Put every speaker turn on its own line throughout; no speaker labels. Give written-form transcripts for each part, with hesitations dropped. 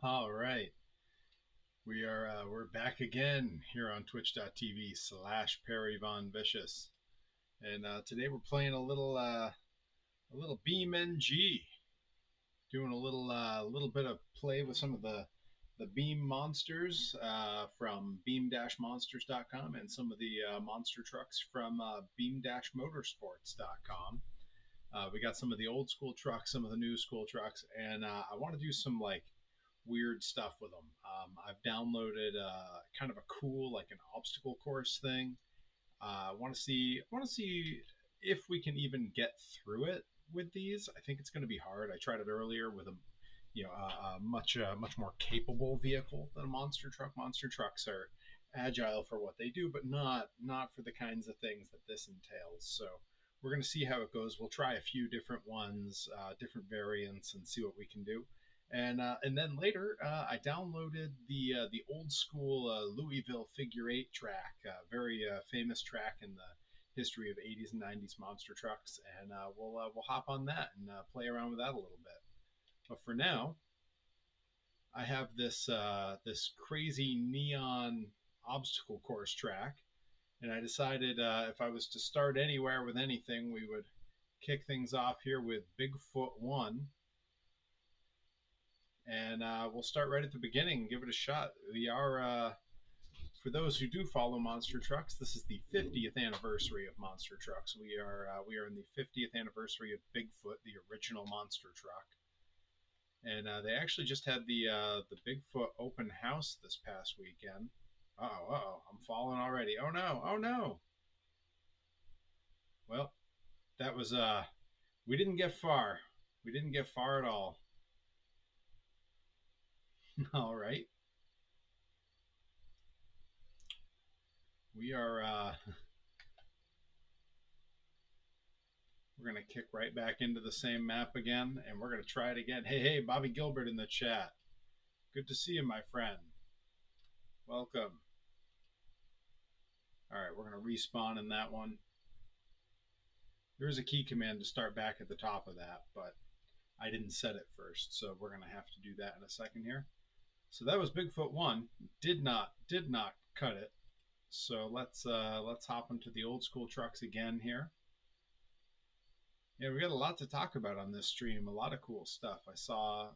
All right, we're back again here on twitch.tv/Perry Von Vicious, and today we're playing a little BeamNG, doing a little bit of play with some of the Beam monsters from beam-monsters.com and some of the monster trucks from beam-motorsports.com. We got some of the old school trucks, some of the new school trucks, and I want to do some like weird stuff with them. I've downloaded kind of a cool like an obstacle course thing. I want to see if we can even get through it with these. I think it's going to be hard. I tried it earlier with a much more capable vehicle than a monster truck. Monster trucks are agile for what they do, but not for the kinds of things that this entails. So we're going to see how it goes. We'll try a few different ones, different variants, and see what we can do. And then later, I downloaded the old school Louisville figure eight track, very famous track in the history of 80s and 90s monster trucks, and we'll hop on that and play around with that a little bit. But for now, I have this crazy neon obstacle course track, and I decided if I was to start anywhere with anything, we would kick things off here with Bigfoot One, and we'll start right at the beginning and give it a shot. We are for those who do follow monster trucks, this is the 50th anniversary of monster trucks. We are in the 50th anniversary of Bigfoot, the original monster truck, and they actually just had the Bigfoot open house this past weekend. Oh, I'm falling already. Oh no, oh no. Well, that was we didn't get far. We didn't get far at all. All right, we are we're gonna kick right back into the same map again, and we're gonna try it again. Hey, Bobby Gilbert in the chat. Good to see you, my friend. Welcome. All right, we're gonna respawn in that one. There is a key command to start back at the top of that, but I didn't set it first, so we're gonna have to do that in a second here. So that was Bigfoot one. Did not cut it. So let's hop into the old school trucks again here. Yeah, we got a lot to talk about on this stream. A lot of cool stuff. I saw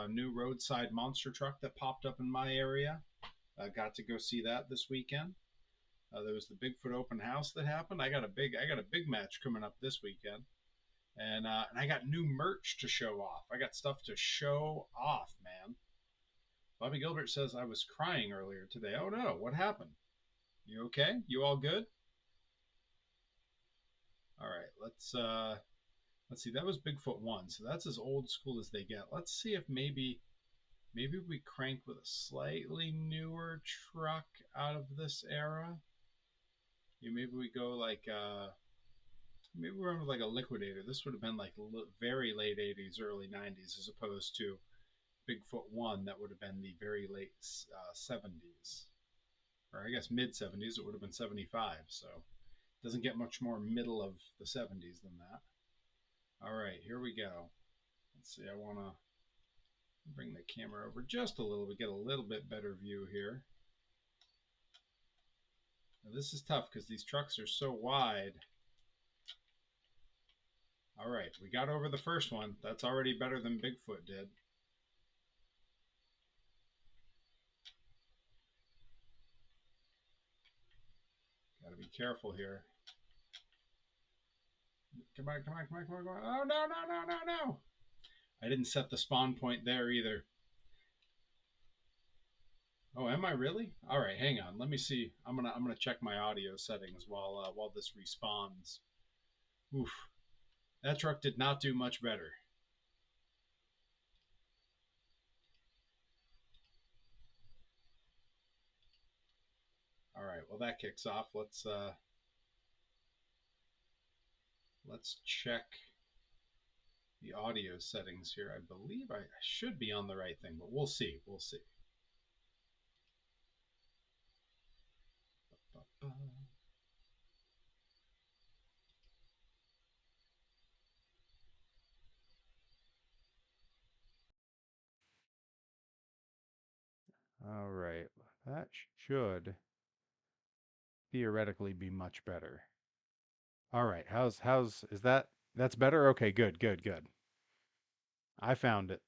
a new roadside monster truck that popped up in my area. I got to go see that this weekend. There was the Bigfoot open house that happened. I got a big match coming up this weekend, and I got new merch to show off. I got stuff to show off, man. Bobby Gilbert says I was crying earlier today. Oh no, what happened? You okay? You all good? All right, let's see. That was Bigfoot one, so that's as old school as they get. Let's see if maybe we crank with a slightly newer truck out of this era. Yeah, maybe we go like maybe we run with like a liquidator. This would have been like very late 80s, early 90s, as opposed to Bigfoot one that would have been the very late 70s, or I guess mid 70s. It would have been 75. So it doesn't get much more middle of the 70s than that. All right, here we go. Let's see. I want to bring the camera over just a little bit, get a little bit better view here. Now, this is tough because these trucks are so wide. All right, we got over the first one. That's already better than Bigfoot did. Got to be careful here. Come on, come on, come on, come on, come on. Oh, no, no, no, no, no. I didn't set the spawn point there either. Oh, am I really? All right, hang on. Let me see. I'm gonna check my audio settings while this respawns. Oof, that truck did not do much better. All right, well that kicks off. Let's check the audio settings here. I believe I should be on the right thing, but we'll see. We'll see.
All right. That should theoretically be much better. All right. How's is that that's better? Okay, good, good, good. I found it.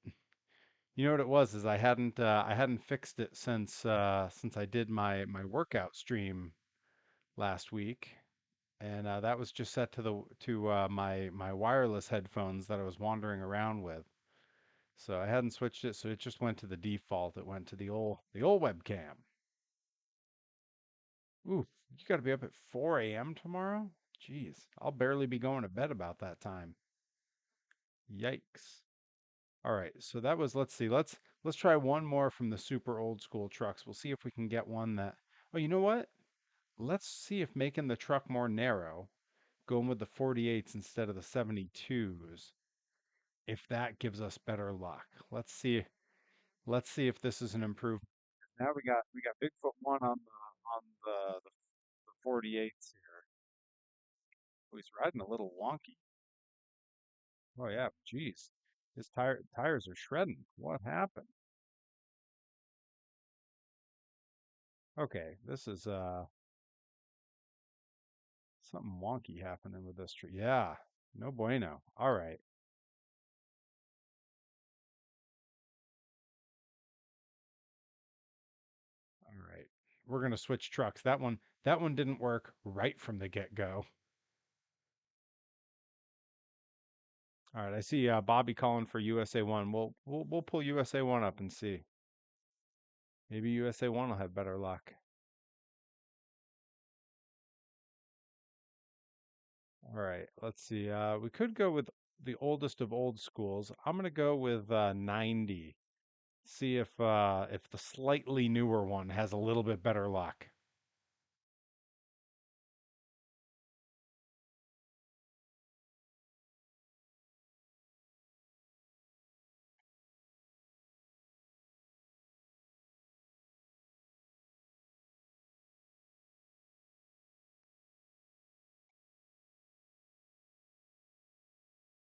You know what it was is I hadn't fixed it since I did my workout stream last week, and that was just set to my wireless headphones that I was wandering around with. So I hadn't switched it, so it just went to the default. It went to the old webcam. Oof, you got to be up at 4 a.m. tomorrow? Jeez, I'll barely be going to bed about that time. Yikes. All right, so that was let's see. Let's try one more from the super old school trucks. We'll see if we can get one that Oh, you know what? Let's see if making the truck more narrow, going with the 48s instead of the 72s, if that gives us better luck. Let's see if this is an improvement. Now we got Bigfoot one on the 48s here. Oh, he's riding a little wonky. Oh yeah, geez. His tires are shredding. What happened? Okay, this is something wonky happening with this tree. Yeah, no bueno. All right, all right. We're gonna switch trucks. That one didn't work right from the get-go. All right, I see Bobby calling for USA One. We'll pull USA One up and see. Maybe USA One will have better luck. All right, let's see. We could go with the oldest of old schools. I'm gonna go with 90. See if the slightly newer one has a little bit better luck.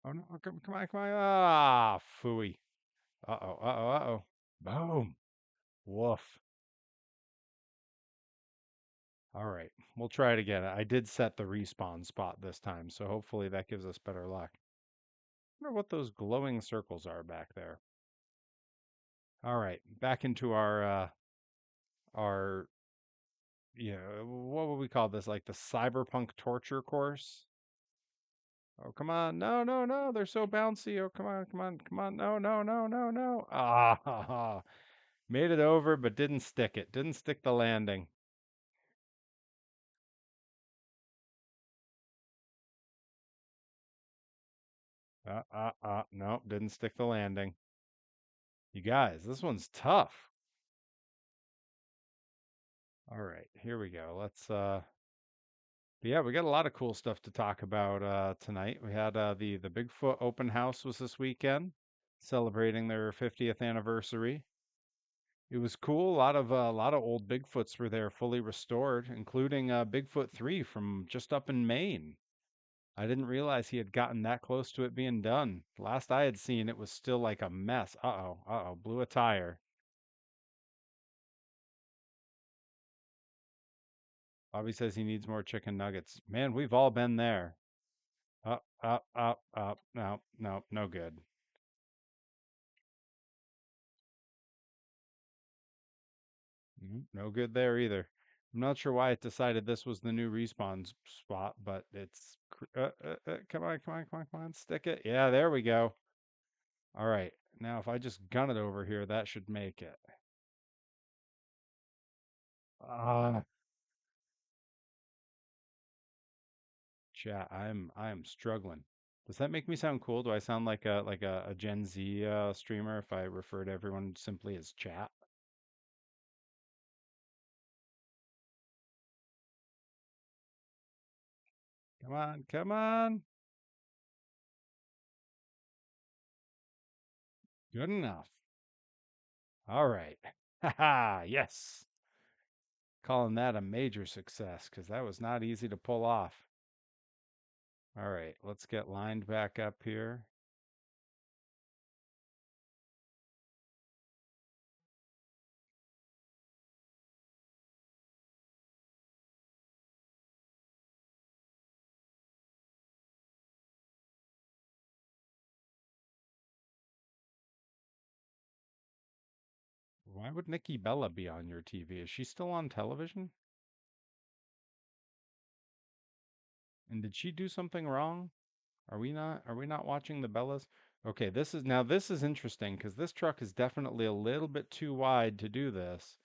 Oh no! Come on! Come on! Ah, phooey. Uh-oh, uh-oh, uh-oh. Boom. Woof. All right. We'll try it again. I did set the respawn spot this time, so hopefully that gives us better luck. I wonder what those glowing circles are back there. All right. Back into our what would we call this? Like the cyberpunk torture course? Oh, come on. No, no, no. They're so bouncy. Oh, come on, come on, come on. No, no, no, no, no. Ah, made it over, but didn't stick it. Didn't stick the landing. No, didn't stick the landing. You guys, this one's tough. All right, here we go. Yeah, we got a lot of cool stuff to talk about tonight. We had the Bigfoot open house was this weekend, celebrating their 50th anniversary. It was cool. A lot of old Bigfoots were there, fully restored, including Bigfoot 3 from just up in Maine. I didn't realize he had gotten that close to it being done. Last I had seen, it was still like a mess. Uh-oh, uh-oh, blew a tire. Bobby says he needs more chicken nuggets. Man, we've all been there. Up, up, up, up. No, no, no good. No good there either. I'm not sure why it decided this was the new respawn spot, but come on, come on, come on, come on, stick it. Yeah, there we go. All right. Now, if I just gun it over here, that should make it. Ah, chat. I'm struggling. Does that make me sound cool? Do I sound like a Gen Z streamer if I refer to everyone simply as chat? Come on, come on. Good enough. All right. Haha, yes. Calling that a major success because that was not easy to pull off. All right, let's get lined back up here. Why would Nikki Bella be on your TV? Is she still on television? And did she do something wrong? Are we not watching the Bellas? Okay, this is interesting because this truck is definitely a little bit too wide to do this,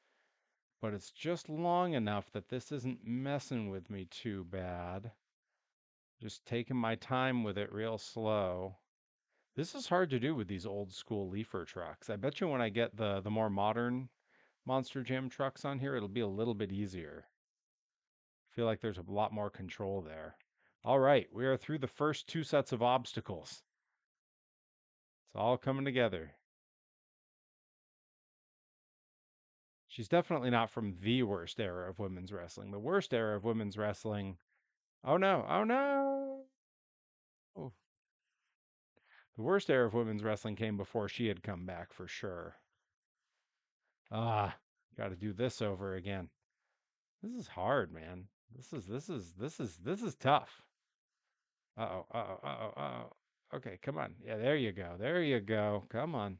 but it's just long enough that this isn't messing with me too bad. Just taking my time with it real slow. This is hard to do with these old school leafer trucks. I bet you when I get the more modern Monster Jam trucks on here, it'll be a little bit easier. I feel like there's a lot more control there. All right, we are through the first two sets of obstacles. It's all coming together. She's definitely not from the worst era of women's wrestling. The worst era of women's wrestling. Oh no, oh no. Oh. The worst era of women's wrestling came before she had come back for sure. Ah, got to do this over again. This is hard, man. This is tough. Uh-oh, uh-oh, uh-oh, uh-oh. Okay, come on. Yeah, there you go. There you go. Come on.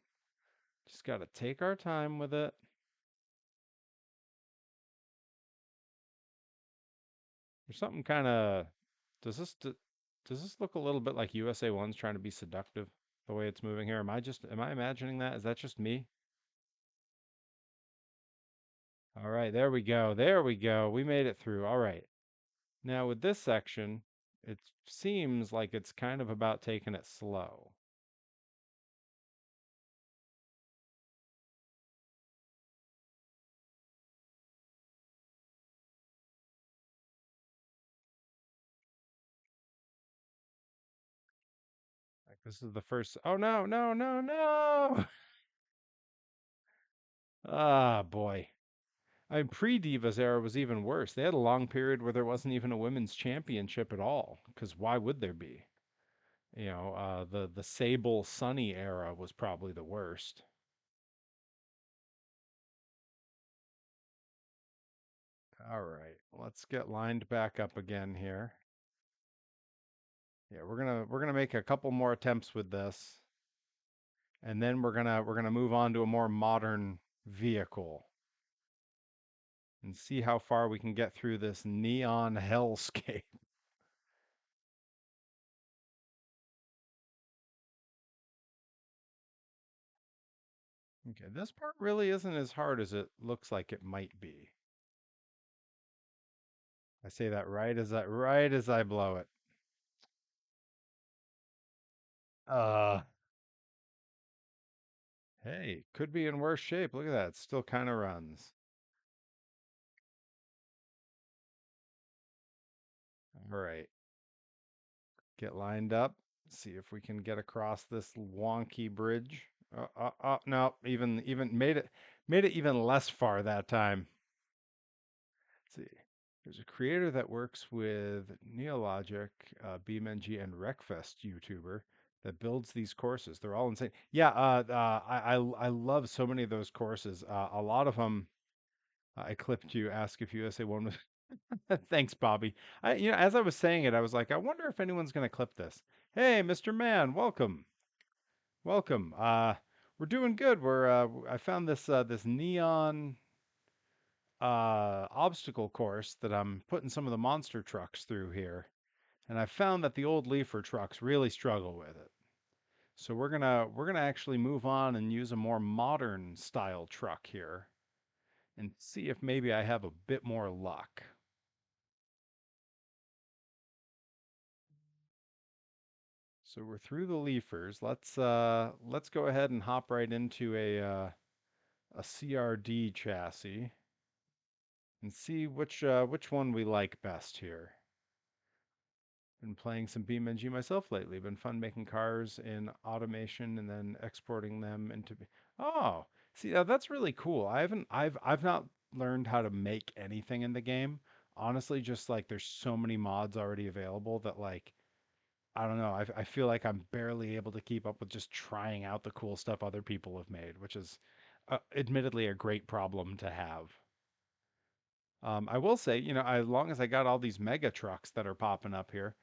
Just got to take our time with it. There's something kind of does this d- does this look a little bit like USA One's trying to be seductive the way it's moving here? Am I imagining that? Is that just me? All right, there we go. There we go. We made it through. All right. Now with this section, it seems like it's kind of about taking it slow. Like this is the first. Oh no, no, no, no. Ah, boy. I mean, pre-Divas era was even worse. They had a long period where there wasn't even a women's championship at all, because why would there be? The Sable Sunny era was probably the worst. All right, let's get lined back up again here. Yeah, we're gonna make a couple more attempts with this, and then we're gonna move on to a more modern vehicle and see how far we can get through this neon hellscape. Okay, this part really isn't as hard as it looks like it might be. I say that right as I blow it. Uh, hey, could be in worse shape. Look at that. It still kind of runs. All right. Get lined up. See if we can get across this wonky bridge. No, even made it even less far that time. Let's see. There's a creator that works with Neologic, BeamNG, and Wreckfest YouTuber that builds these courses. They're all insane. Yeah, I love so many of those courses. A lot of them I clipped you. Ask if USA One was. Thanks, Bobby. As I was saying it, I was like, I wonder if anyone's going to clip this. Hey, Mr. Man, welcome, welcome. We're doing good. I found this neon obstacle course that I'm putting some of the monster trucks through here, and I found that the old Leafer trucks really struggle with it. So we're gonna actually move on and use a more modern style truck here, and see if maybe I have a bit more luck. So we're through the leafers. Let's go ahead and hop right into a CRD chassis and see which one we like best here. Been playing some BeamNG myself lately. Been fun making cars in automation and then exporting them into. Oh, see, that's really cool. I've not learned how to make anything in the game. Honestly, just like there's so many mods already available that like I don't know. I feel like I'm barely able to keep up with just trying out the cool stuff other people have made, which is admittedly a great problem to have. I will say, as long as I got all these mega trucks that are popping up here,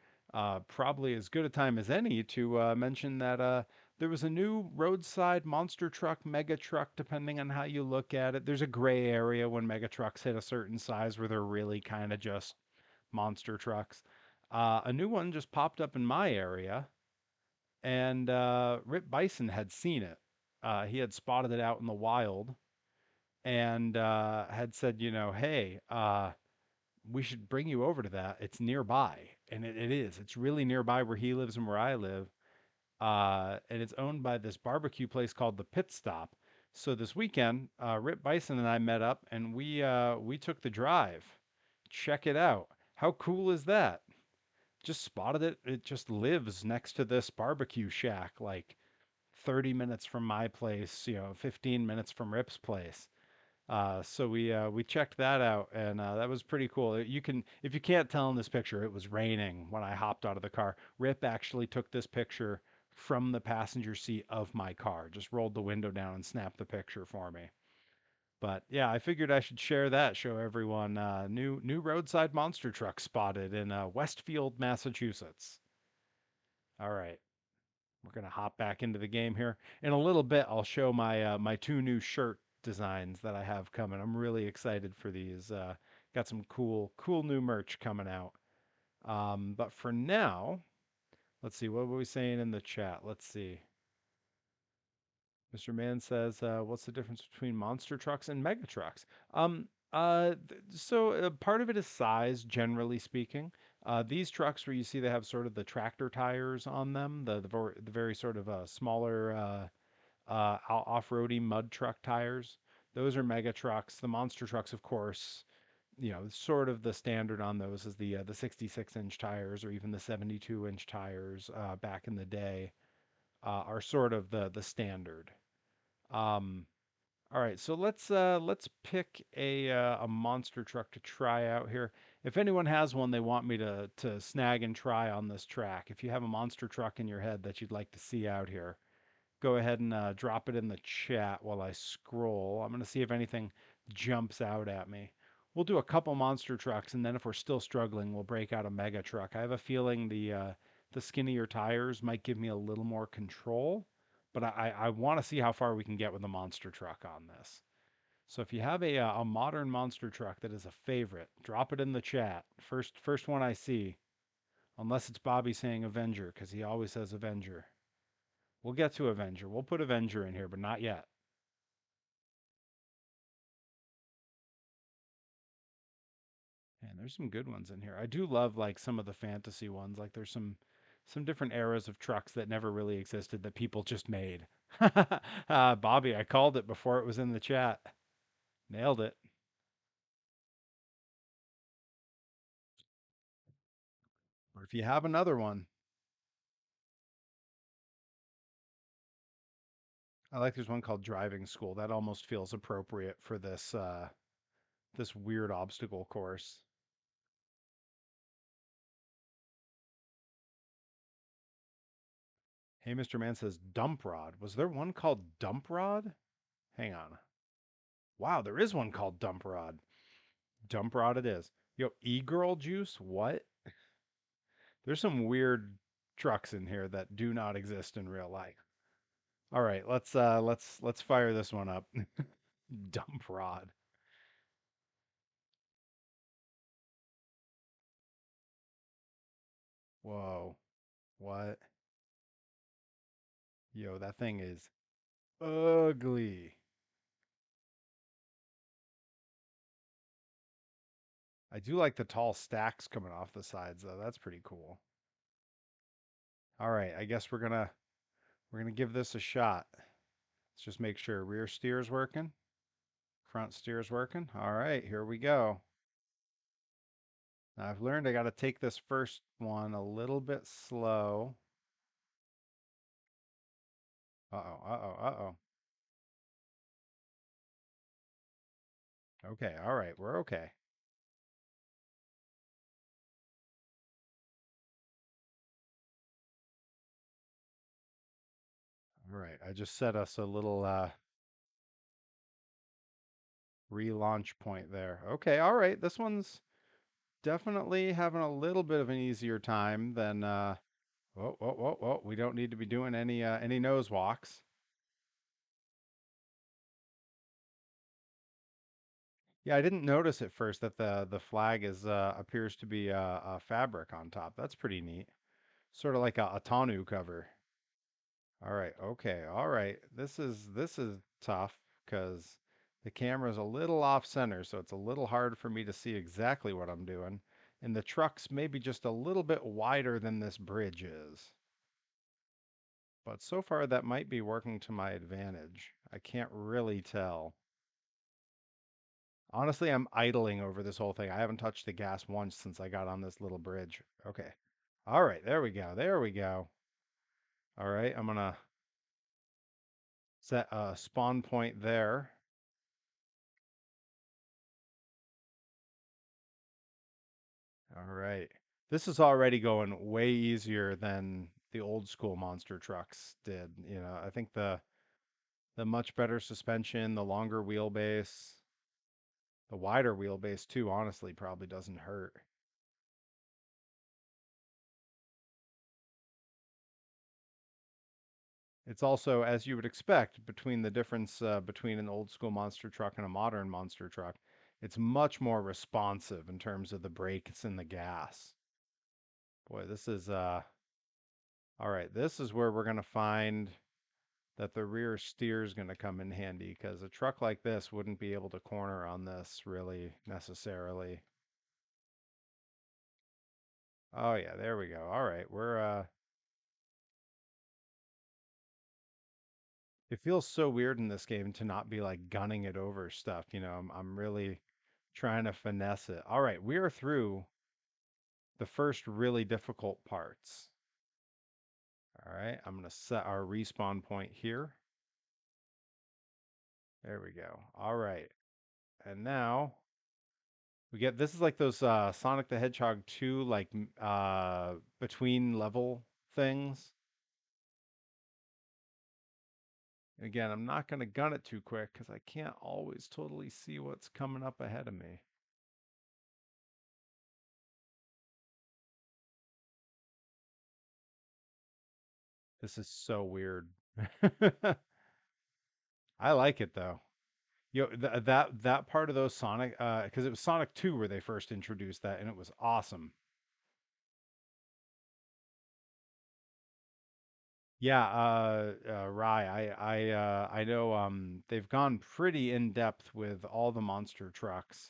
probably as good a time as any to mention that there was a new roadside monster truck, mega truck, depending on how you look at it. There's a gray area when mega trucks hit a certain size where they're really kind of just monster trucks. A new one just popped up in my area, and Rip Bison had seen it. He had spotted it out in the wild and had said, hey, we should bring you over to that. It's nearby. And it is. It's really nearby where he lives and where I live. And it's owned by this barbecue place called the Pit Stop. So this weekend, Rip Bison and I met up and we took the drive. Check it out. How cool is that? Just spotted it. It just lives next to this barbecue shack, like 30 minutes from my place, 15 minutes from Rip's place. So we checked that out, and that was pretty cool. You can, if you can't tell in this picture, it was raining when I hopped out of the car. Rip actually took this picture from the passenger seat of my car, just rolled the window down and snapped the picture for me. But yeah, I figured I should share that, show everyone new roadside monster truck spotted in Westfield, Massachusetts. All right, we're gonna hop back into the game here. In a little bit, I'll show my two new shirt designs that I have coming. I'm really excited for these. Got some cool new merch coming out. But for now, let's see, what were we saying in the chat? Let's see. Mr. Mann says, "What's the difference between monster trucks and mega trucks?" Part of it is size, generally speaking. These trucks, where you see they have sort of the tractor tires on them, the very sort of smaller off-roady mud truck tires. Those are mega trucks. The monster trucks, of course, sort of the standard on those is the 66-inch tires or even the 72-inch tires back in the day are sort of the standard. Um, all right, so let's pick a monster truck to try out here. If anyone has one they want me to snag and try on this track, if you have a monster truck in your head that you'd like to see out here, go ahead and drop it in the chat while I scroll. I'm going to see if anything jumps out at me. We'll do a couple monster trucks, and then if we're still struggling, we'll break out a mega truck. I have a feeling the skinnier tires might give me a little more control, but I want to see how far we can get with a monster truck on this. So if you have a modern monster truck that is a favorite, drop it in the chat. First one I see, unless it's Bobby saying Avenger, because he always says Avenger. We'll get to Avenger. We'll put Avenger in here, but not yet. And there's some good ones in here. I do love like some of the fantasy ones. Like there's some different eras of trucks that never really existed that people just made. Bobby, I called it before it was in the chat. Nailed it. Or if you have another one, I like there's one called Driving School. That almost feels appropriate for this weird obstacle course. Hey, Mr. Man says Dump Rod. Was there one called Dump Rod? Hang on. Wow, there is one called Dump Rod. Dump Rod it is. Yo, e-girl juice? What? There's some weird trucks in here that do not exist in real life. All right, let's fire this one up. Dump Rod. Whoa. What? Yo, that thing is ugly. I do like the tall stacks coming off the sides though. That's pretty cool. All right, I guess we're gonna give this a shot. Let's just make sure rear steer's working, front steer's working. All right, here we go. Now I've learned I got to take this first one a little bit slow. Uh-oh, uh-oh, uh-oh. Okay, all right, we're okay. All right, I just set us a little relaunch point there. Okay, all right, this one's definitely having a little bit of an easier time than Whoa, whoa, whoa, whoa. We don't need to be doing any nose walks. Yeah, I didn't notice at first that the flag is appears to be a fabric on top. That's pretty neat. Sort of like a tonneau cover. All right, okay, all right. This is tough because the camera's a little off center, so it's a little hard for me to see exactly what I'm doing. And the truck's maybe just a little bit wider than this bridge is. But so far that might be working to my advantage. I can't really tell. Honestly, I'm idling over this whole thing. I haven't touched the gas once since I got on this little bridge. Okay. All right, there we go. There we go. All right, I'm gonna set a spawn point there. All right. This is already going way easier than the old school monster trucks did. I think the much better suspension, the longer wheelbase, the wider wheelbase too, honestly, probably doesn't hurt. It's also, as you would expect, between the difference between an old school monster truck and a modern monster truck, it's much more responsive in terms of the brakes and the gas. Boy, this is all right. This is where we're gonna find that the rear steer is gonna come in handy because a truck like this wouldn't be able to corner on this really necessarily. Oh yeah, there we go. All right, it feels so weird in this game to not be like gunning it over stuff. I'm really trying to finesse it. All right, we are through the first really difficult parts. All right, I'm going to set our respawn point here. There we go. All right. And now we get this is like those Sonic the Hedgehog 2 like between level things. Again, I'm not going to gun it too quick cuz I can't always totally see what's coming up ahead of me. This is so weird. I like it though. That part of those Sonic, because it was Sonic 2 where they first introduced that, and it was awesome. Yeah, Rye, I know they've gone pretty in depth with all the monster trucks,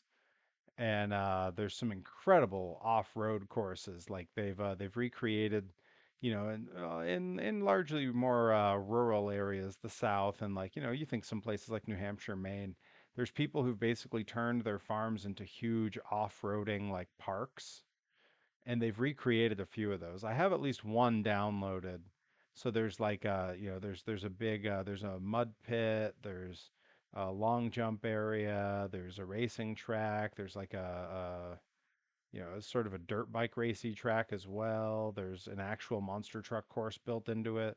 and there's some incredible off-road courses. Like they've recreated, in largely more rural areas, the South, and like you think some places like New Hampshire, Maine. There's people who've basically turned their farms into huge off-roading like parks, and they've recreated a few of those. I have at least one downloaded. So there's like there's a big there's a mud pit, there's a long jump area, there's a racing track, there's like it's sort of a dirt bike racy track as well. There's an actual monster truck course built into it.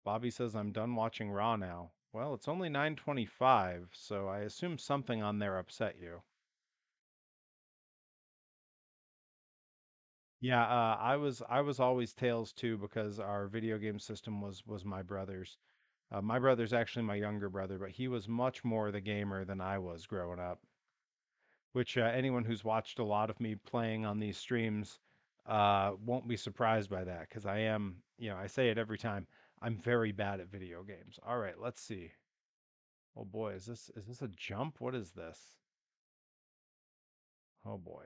Bobby says I'm done watching Raw now. Well, it's only 9:25, so I assume something on there upset you. Yeah, I was always Tails too because our video game system was my brother's. My brother's actually my younger brother, but he was much more the gamer than I was growing up. Which anyone who's watched a lot of me playing on these streams won't be surprised by that because I am, I say it every time. I'm very bad at video games. All right, let's see. Oh boy, is this a jump? What is this? Oh boy,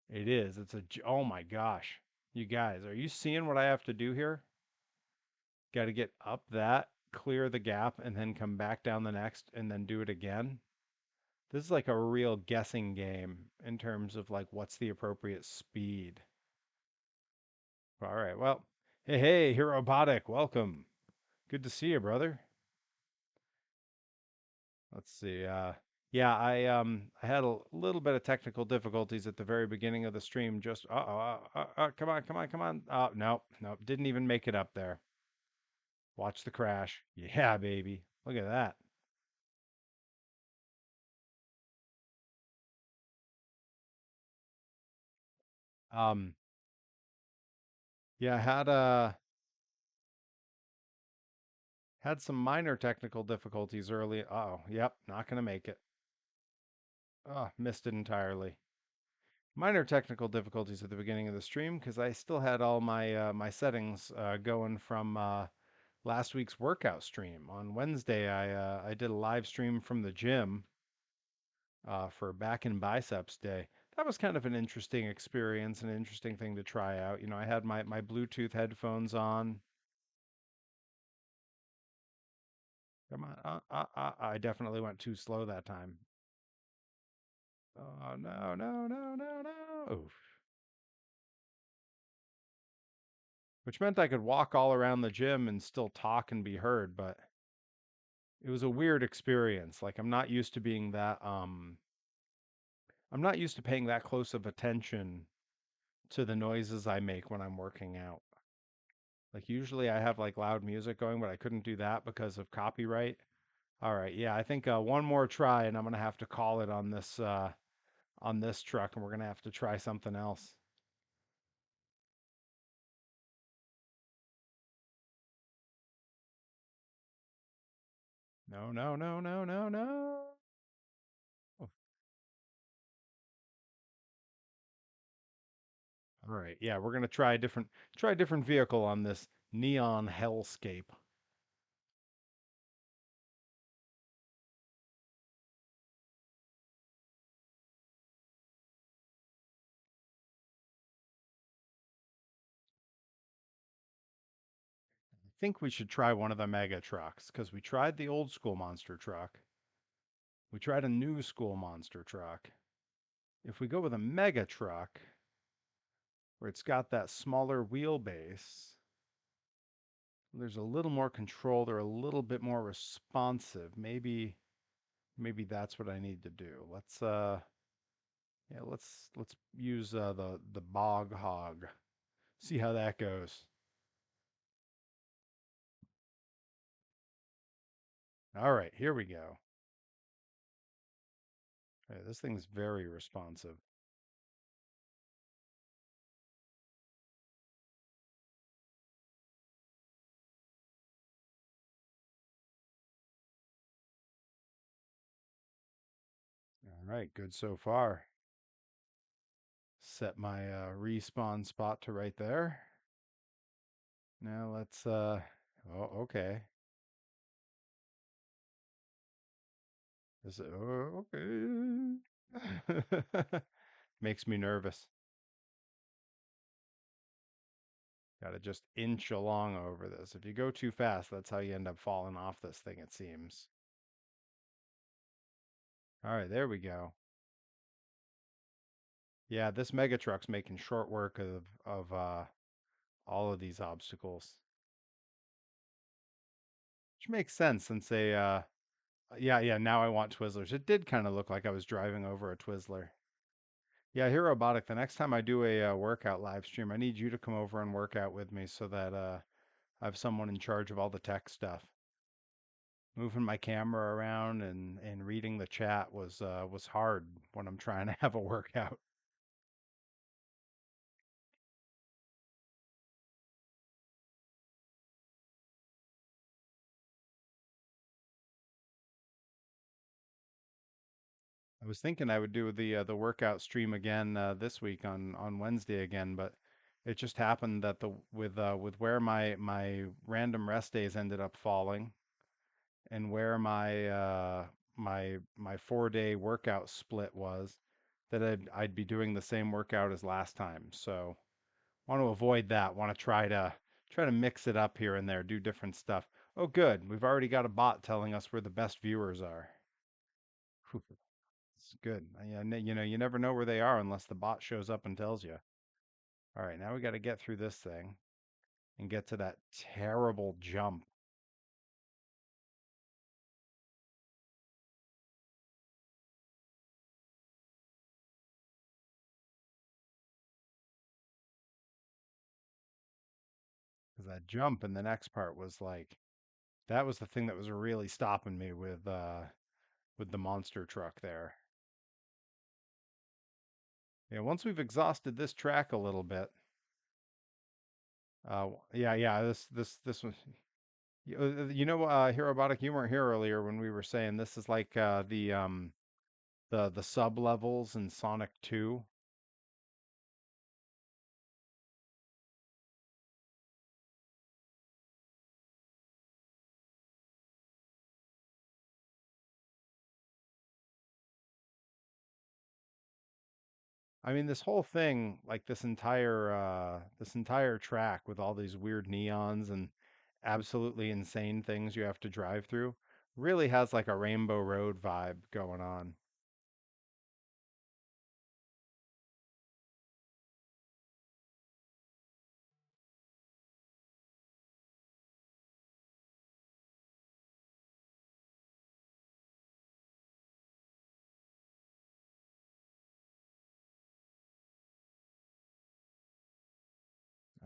it is. Oh my gosh, you guys, are you seeing what I have to do here? Got to get up that, clear the gap, and then come back down the next, and then do it again. This is like a real guessing game in terms of like what's the appropriate speed. All right, well, hey, Robotic, welcome. Good to see you, brother. Let's see. Yeah, I had a little bit of technical difficulties at the very beginning of the stream. Just come on, come on, come on. Oh, no, no, didn't even make it up there. Watch the crash. Yeah, baby. Look at that. Um, yeah, had some minor technical difficulties early. Oh, yep, not gonna make it. Oh, missed it entirely. Minor technical difficulties at the beginning of the stream because I still had all my settings going from last week's workout stream. On Wednesday, I did a live stream from the gym for back and biceps day. That was kind of an interesting experience, an interesting thing to try out. You know, I had my Bluetooth headphones on. Come on, I definitely went too slow that time. Oh no, no, no, no, no! Oof. Which meant I could walk all around the gym and still talk and be heard, but it was a weird experience. Like I'm not used to paying that close of attention to the noises I make when I'm working out. Like usually I have like loud music going, but I couldn't do that because of copyright. All right, yeah, I think one more try and I'm gonna have to call it on this truck, and we're gonna have to try something else. No, no, no, no, no, no. Oh, all right, yeah, we're gonna try a different vehicle on this neon hellscape. I think we should try one of the mega trucks because we tried the old school monster truck. We tried a new school monster truck. If we go with a mega truck, where it's got that smaller wheelbase, there's a little more control. They're a little bit more responsive. Maybe that's what I need to do. Let's use the bog hog. See how that goes. All right, here we go. Hey, this thing's very responsive. All right, good so far. Set my respawn spot to right there. Now let's oh, okay. Is it oh, okay. Makes me nervous. Got to just inch along over this. If you go too fast, that's how you end up falling off this thing, it seems. All right, there we go. Yeah, this mega truck's making short work of all of these obstacles, which makes sense since they yeah, now I want Twizzlers. It did kind of look like I was driving over a Twizzler. Yeah, here robotic. The next time I do a workout live stream, I need you to come over and work out with me so that I have someone in charge of all the tech stuff. Moving my camera around and reading the chat was hard when I'm trying to have a workout. I was thinking I would do the workout stream again this week on Wednesday again, but it just happened that the with where my random rest days ended up falling and where my 4 day workout split was, that I'd be doing the same workout as last time. So want to avoid that. Want to try to mix it up here and there, do different stuff. Oh, good. We've already got a bot telling us where the best viewers are. Whew, it's good. Yeah, you know, you never know where they are unless the bot shows up and tells you. All right, now we got to get through this thing and get to that terrible jump. Because that jump in the next part was like, that was the thing that was really stopping me with the monster truck there. Yeah, once we've exhausted this track a little bit, yeah, this one. You know, Herobotic, you weren't here earlier when we were saying this is like the sub levels in Sonic 2. I mean, this whole thing, like this entire track with all these weird neons and absolutely insane things you have to drive through, really has like a Rainbow Road vibe going on.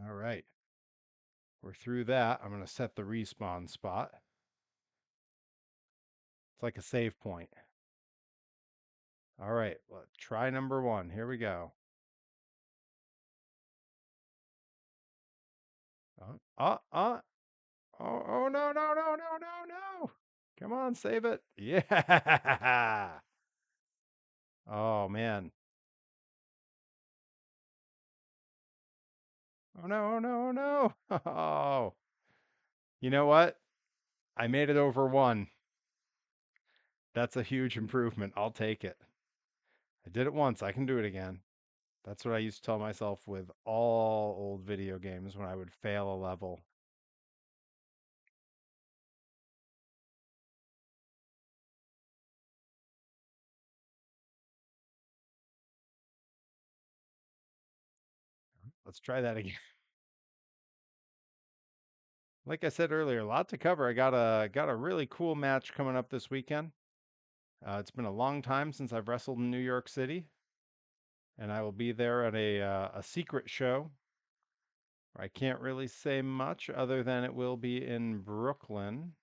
All right, we're through that. I'm gonna set the respawn spot. It's like a save point. All right, try number one. Here we go. Uh, uh, uh. Oh, no, no, no, no, no, no. Come on, save it. Yeah. Oh, man. Oh, no, oh, no, oh, no. Oh, you know what? I made it over one. That's a huge improvement. I'll take it. I did it once. I can do it again. That's what I used to tell myself with all old video games when I would fail a level. Let's try that again. Like I said earlier, a lot to cover. I got a really cool match coming up this weekend. It's been a long time since I've wrestled in New York City, and I will be there at a secret show. I can't really say much other than it will be in Brooklyn,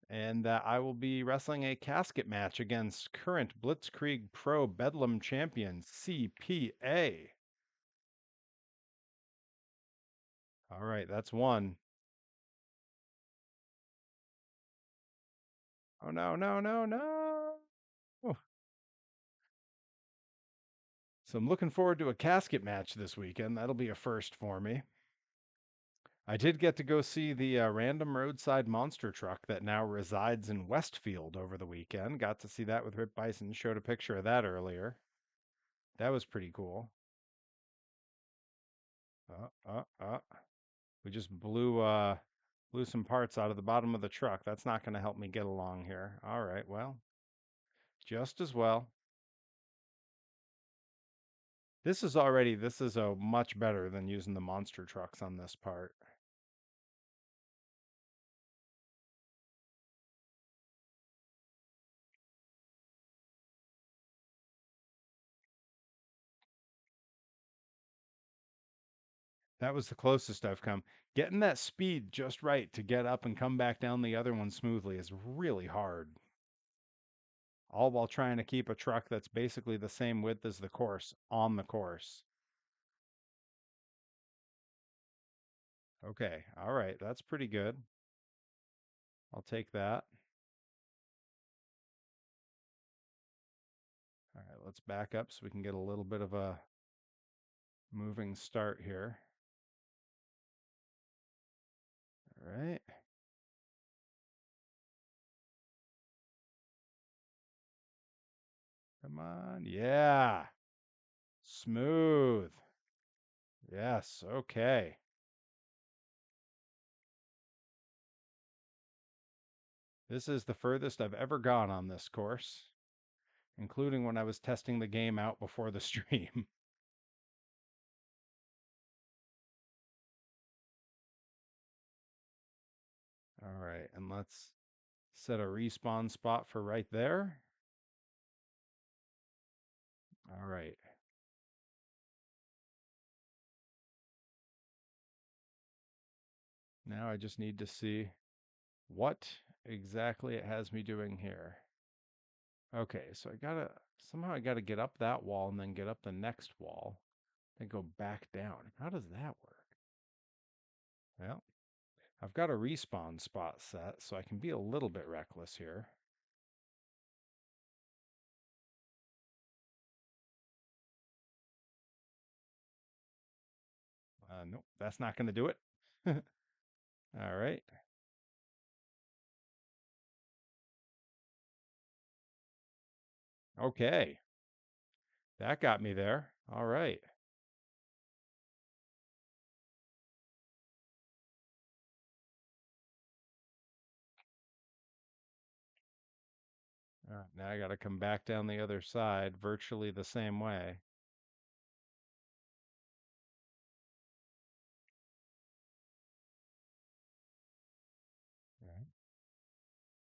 and that I will be wrestling a casket match against current Blitzkrieg Pro Bedlam champion CPA. All right, that's one. Oh no, no, no, no. Oh. So I'm looking forward to a casket match this weekend. That'll be a first for me. I did get to go see the random roadside monster truck that now resides in Westfield over the weekend. Got to see that with Rip Bison. Showed a picture of that earlier. That was pretty cool. Uh, uh, uh. We just blew some parts out of the bottom of the truck. That's not going to help me get along here. All right, well, just as well. This is a much better than using the monster trucks on this part. That was the closest I've come. Getting that speed just right to get up and come back down the other one smoothly is really hard. All while trying to keep a truck that's basically the same width as the course on the course. Okay, all right, that's pretty good. I'll take that. All right, let's back up so we can get a little bit of a moving start here. All right. Come on. Yeah. Smooth. Yes. Okay. This is the furthest I've ever gone on this course, including when I was testing the game out before the stream. All right. And let's set a respawn spot for right there. All right. Now I just need to see what exactly it has me doing here. Okay, so somehow I gotta get up that wall and then get up the next wall, then go back down. How does that work? Well, I've got a respawn spot set, so I can be a little bit reckless here. Nope, that's not gonna do it. All right. Okay. That got me there. All right. All right. Now I got to come back down the other side virtually the same way. All right.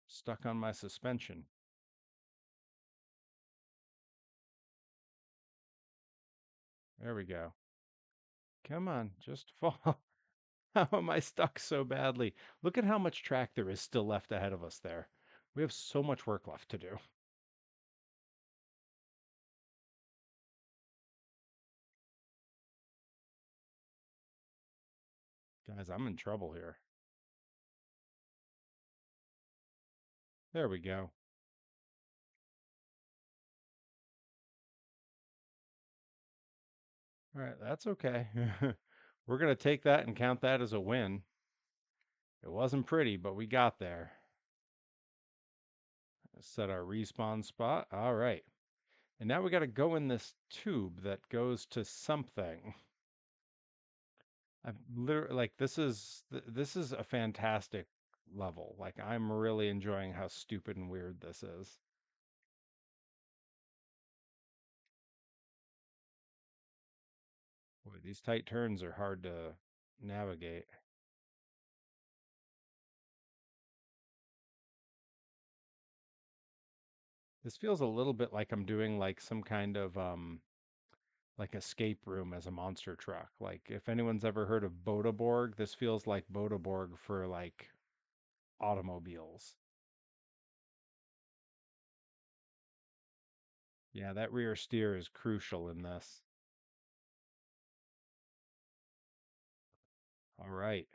Stuck on my suspension. There we go. Come on, just fall. How am I stuck so badly? Look at how much track there is still left ahead of us there. We have so much work left to do. Guys, I'm in trouble here. There we go. All right, that's okay. We're going to take that and count that as a win. It wasn't pretty, but we got there. Set our respawn spot. All right. And now we got to go in this tube that goes to something. I'm literally like this is a fantastic level. Like I'm really enjoying how stupid and weird this is. Boy, these tight turns are hard to navigate. This feels a little bit like I'm doing like some kind of like escape room as a monster truck. Like if anyone's ever heard of Bodeborg, this feels like Bodeborg for like automobiles. Yeah, that rear steer is crucial in this. All right.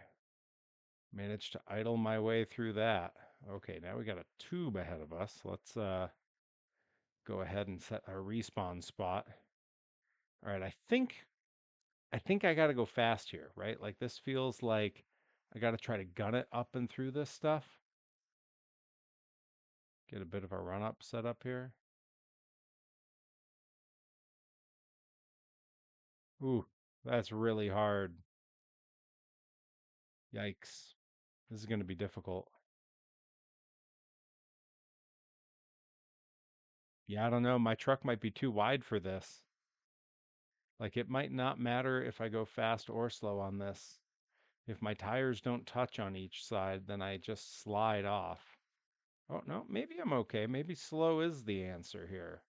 Managed to idle my way through that. Okay, now we got a tube ahead of us. Let's go ahead and set our respawn spot. All right, I think I got to go fast here, right? Like this feels like I got to try to gun it up and through this stuff. Get a bit of a run up set up here. Ooh, that's really hard. Yikes. This is going to be difficult. Yeah, I don't know. My truck might be too wide for this. Like it might not matter if I go fast or slow on this. If my tires don't touch on each side, then I just slide off. Oh, no, maybe I'm okay. Maybe slow is the answer here.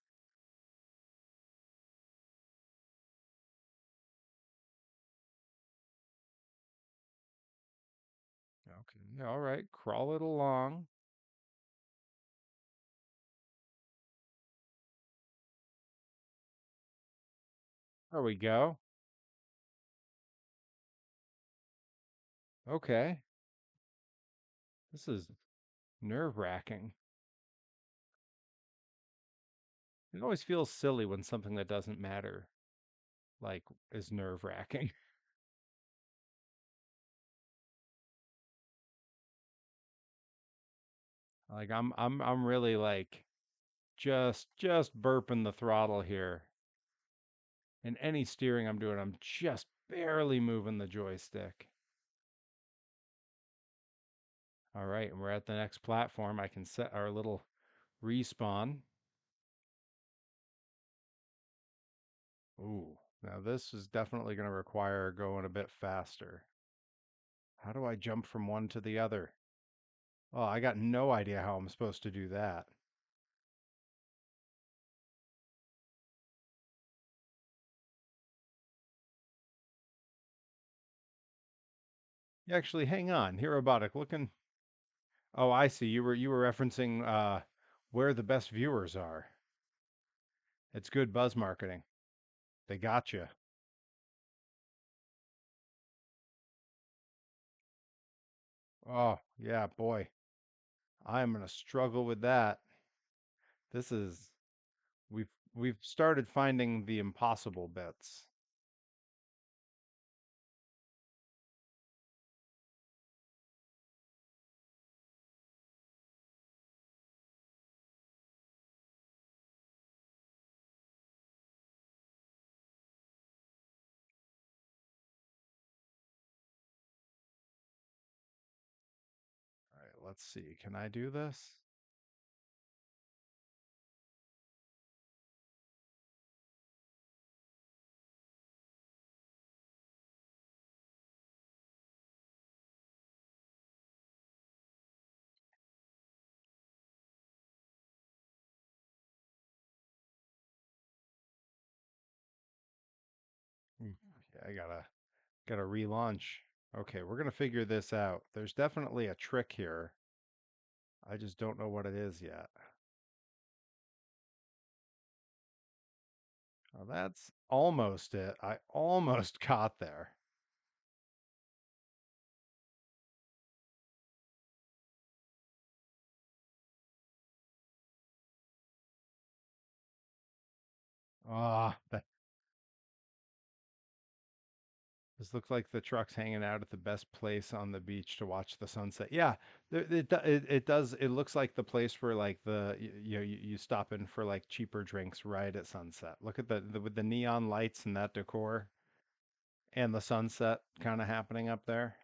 Okay, all right, crawl it along. There we go. Okay, this is nerve-wracking. It always feels silly when something that doesn't matter, like, is nerve-wracking. Like I'm really like just burping the throttle here. And any steering I'm doing, I'm just barely moving the joystick. All right, and we're at the next platform. I can set our little respawn. Ooh, now this is definitely going to require going a bit faster. How do I jump from one to the other? Oh, I got no idea how I'm supposed to do that. Actually, hang on. Here, robotic looking. Oh, I see. You were referencing where the best viewers are. It's good buzz marketing. They got you. Oh, yeah, boy. I am going to struggle with that. This is we've started finding the impossible bits. All right, let's see. Can I do this? Hmm. Yeah, I gotta relaunch. Okay, we're gonna figure this out. There's definitely a trick here. I just don't know what it is yet. Well, that's almost it. I almost got there. Ah, this looks like the truck's hanging out at the best place on the beach to watch the sunset. Yeah, it does. It looks like the place where like you stop in for like cheaper drinks right at sunset. Look at the with the neon lights and that decor and the sunset kind of happening up there.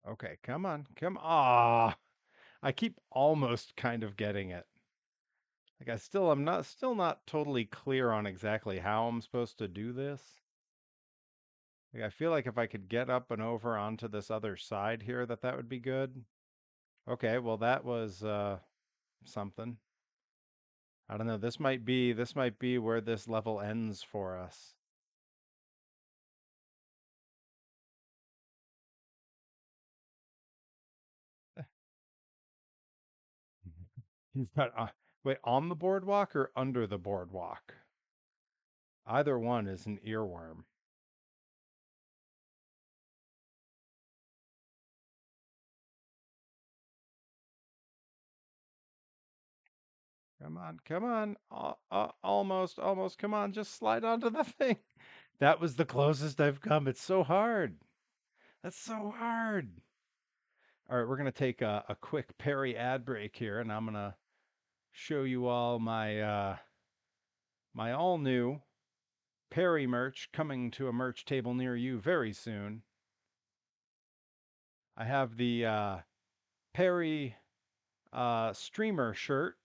Okay, come on, come. Ah, I keep almost kind of getting it. Like I'm not totally clear on exactly how I'm supposed to do this. Like I feel like if I could get up and over onto this other side here that would be good. Okay, well that was something. I don't know. This might be where this level ends for us. He's got wait, on the boardwalk or under the boardwalk? Either one is an earworm. Come on, come on. Almost, almost. Come on, just slide onto the thing. That was the closest I've come. It's so hard. That's so hard. All right, we're going to take a quick Perry ad break here, and I'm going to show you all my all new Perry merch coming to a merch table near you very soon. I have the Perry streamer shirt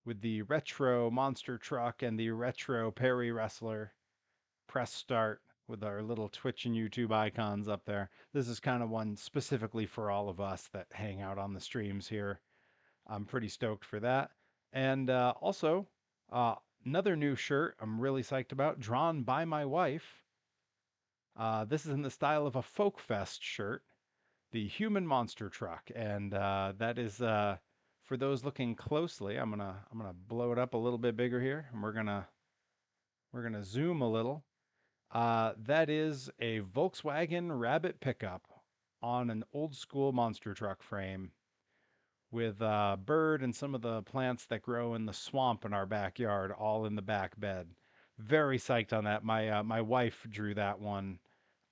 with the retro monster truck and the retro Perry wrestler. Press start with our little Twitch and YouTube icons up there. This is kind of one specifically for all of us that hang out on the streams here. I'm pretty stoked for that. And also, uh, another new shirt I'm really psyched about, drawn by my wife. This is in the style of a Folk Fest shirt, the Human Monster Truck, and that is for those looking closely. I'm gonna blow it up a little bit bigger here, and we're gonna zoom a little. That is a Volkswagen Rabbit pickup on an old school monster truck frame with bird and some of the plants that grow in the swamp in our backyard, all in the back bed. Very psyched on that. My wife drew that one.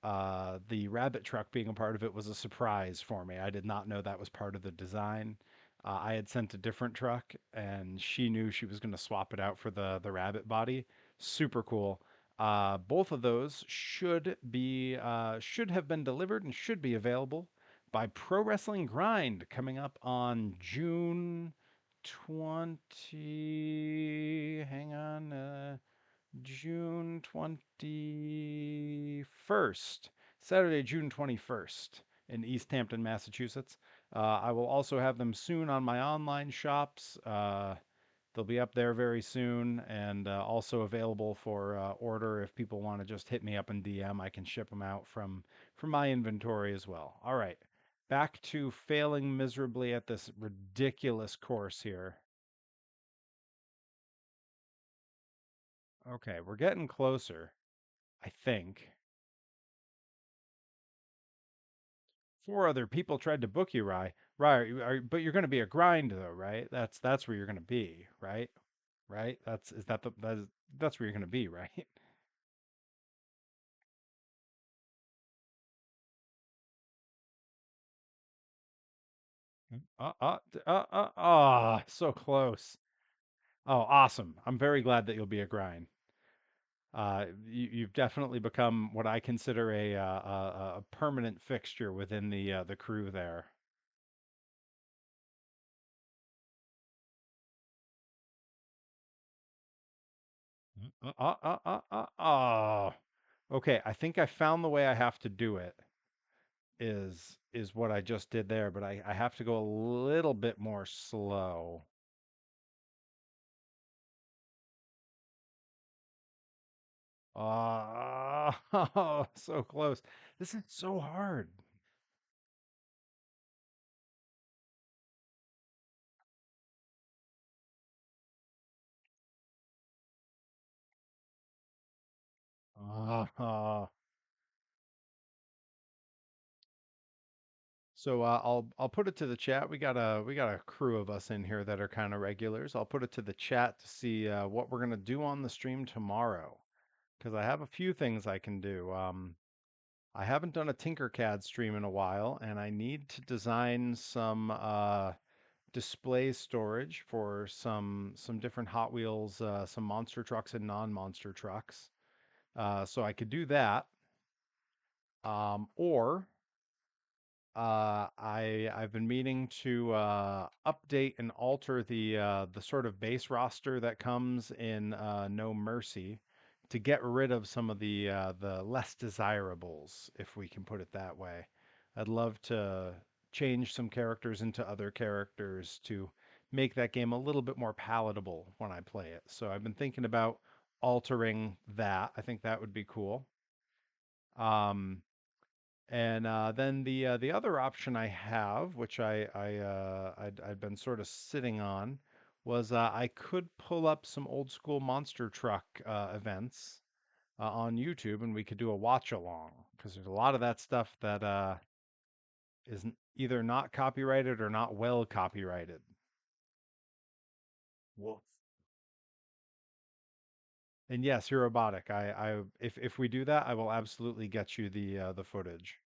The rabbit truck being a part of it was a surprise for me. I did not know that was part of the design. I had sent a different truck, and she knew she was going to swap it out for the rabbit body. Super cool. Both of those should have been delivered and should be available by Pro Wrestling Grind coming up on June 20. Hang on. June 21st, Saturday, June 21st in East Hampton, Massachusetts. I will also have them soon on my online shops. They'll be up there very soon and also available for order if people want to just hit me up in DM. I can ship them out from my inventory as well. All right, back to failing miserably at this ridiculous course here. Okay, we're getting closer, I think. Four other people tried to book you, Rye. Rye, but you're going to be a grind though, right? That's where you're going to be, right? Right? That's is that the that's where you're going to be, right? So close. Oh, awesome. I'm very glad that you'll be a grind. You've definitely become what I consider a permanent fixture within the crew there. Oh, okay. I think I found the way I have to do it. Is what I just did there, but I have to go a little bit more slow. Oh, so close. This is so hard. Ah. So I'll put it to the chat. We got a crew of us in here that are kind of regulars. I'll put it to the chat to see what we're gonna do on the stream tomorrow, because I have a few things I can do. I haven't done a Tinkercad stream in a while, and I need to design some display storage for some different Hot Wheels, some monster trucks and non-monster trucks. So I could do that, or I've been meaning to update and alter the sort of base roster that comes in No Mercy to get rid of some of the less desirables, if we can put it that way. I'd love to change some characters into other characters to make that game a little bit more palatable when I play it. So I've been thinking about altering that. I think that would be cool. Um, and then the other option I have, which I'd been sort of sitting on, was I could pull up some old school monster truck events on YouTube, and we could do a watch along because there's a lot of that stuff that is either not copyrighted or not well copyrighted. Woof. And yes, you're robotic. If we do that, I will absolutely get you the footage.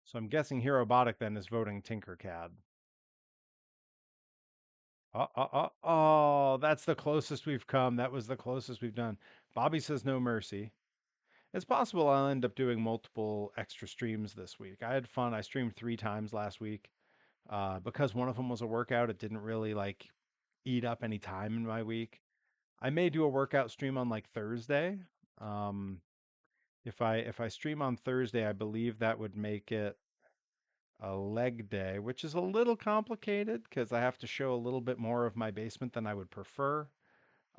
So I'm guessing Herobotic then is voting Tinkercad. That's the closest we've come. That was the closest we've done. Bobby says no mercy. It's possible I'll end up doing multiple extra streams this week. I had fun. I streamed 3 times last week. Because one of them was a workout, it didn't really like eat up any time in my week. I may do a workout stream on like Thursday. Um, if I stream on Thursday, I believe that would make it a leg day, which is a little complicated because I have to show a little bit more of my basement than I would prefer.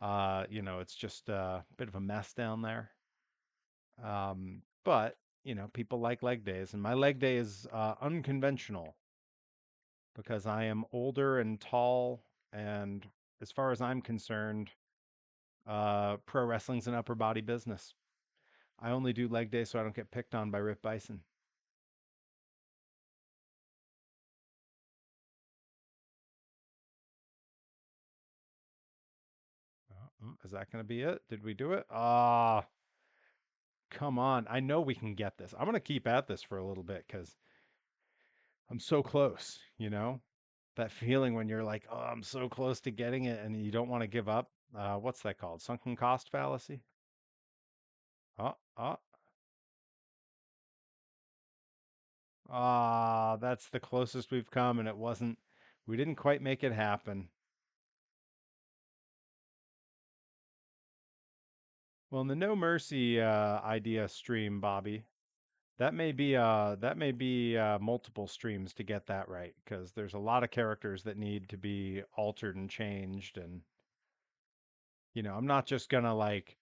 It's just a bit of a mess down there. But people like leg days, and my leg day is unconventional because I am older and tall, and as far as I'm concerned, pro wrestling's an upper body business. I only do leg day so I don't get picked on by Rip Bison. Is that going to be it? Did we do it? Come on. I know we can get this. I'm going to keep at this for a little bit because I'm so close, That feeling when you're like, oh, I'm so close to getting it and you don't want to give up. What's that called? Sunken cost fallacy? Oh, oh, that's the closest we've come, and we didn't quite make it happen. Well, in the No Mercy idea stream, Bobby, that may be multiple streams to get that right because there's a lot of characters that need to be altered and changed and I'm not just gonna like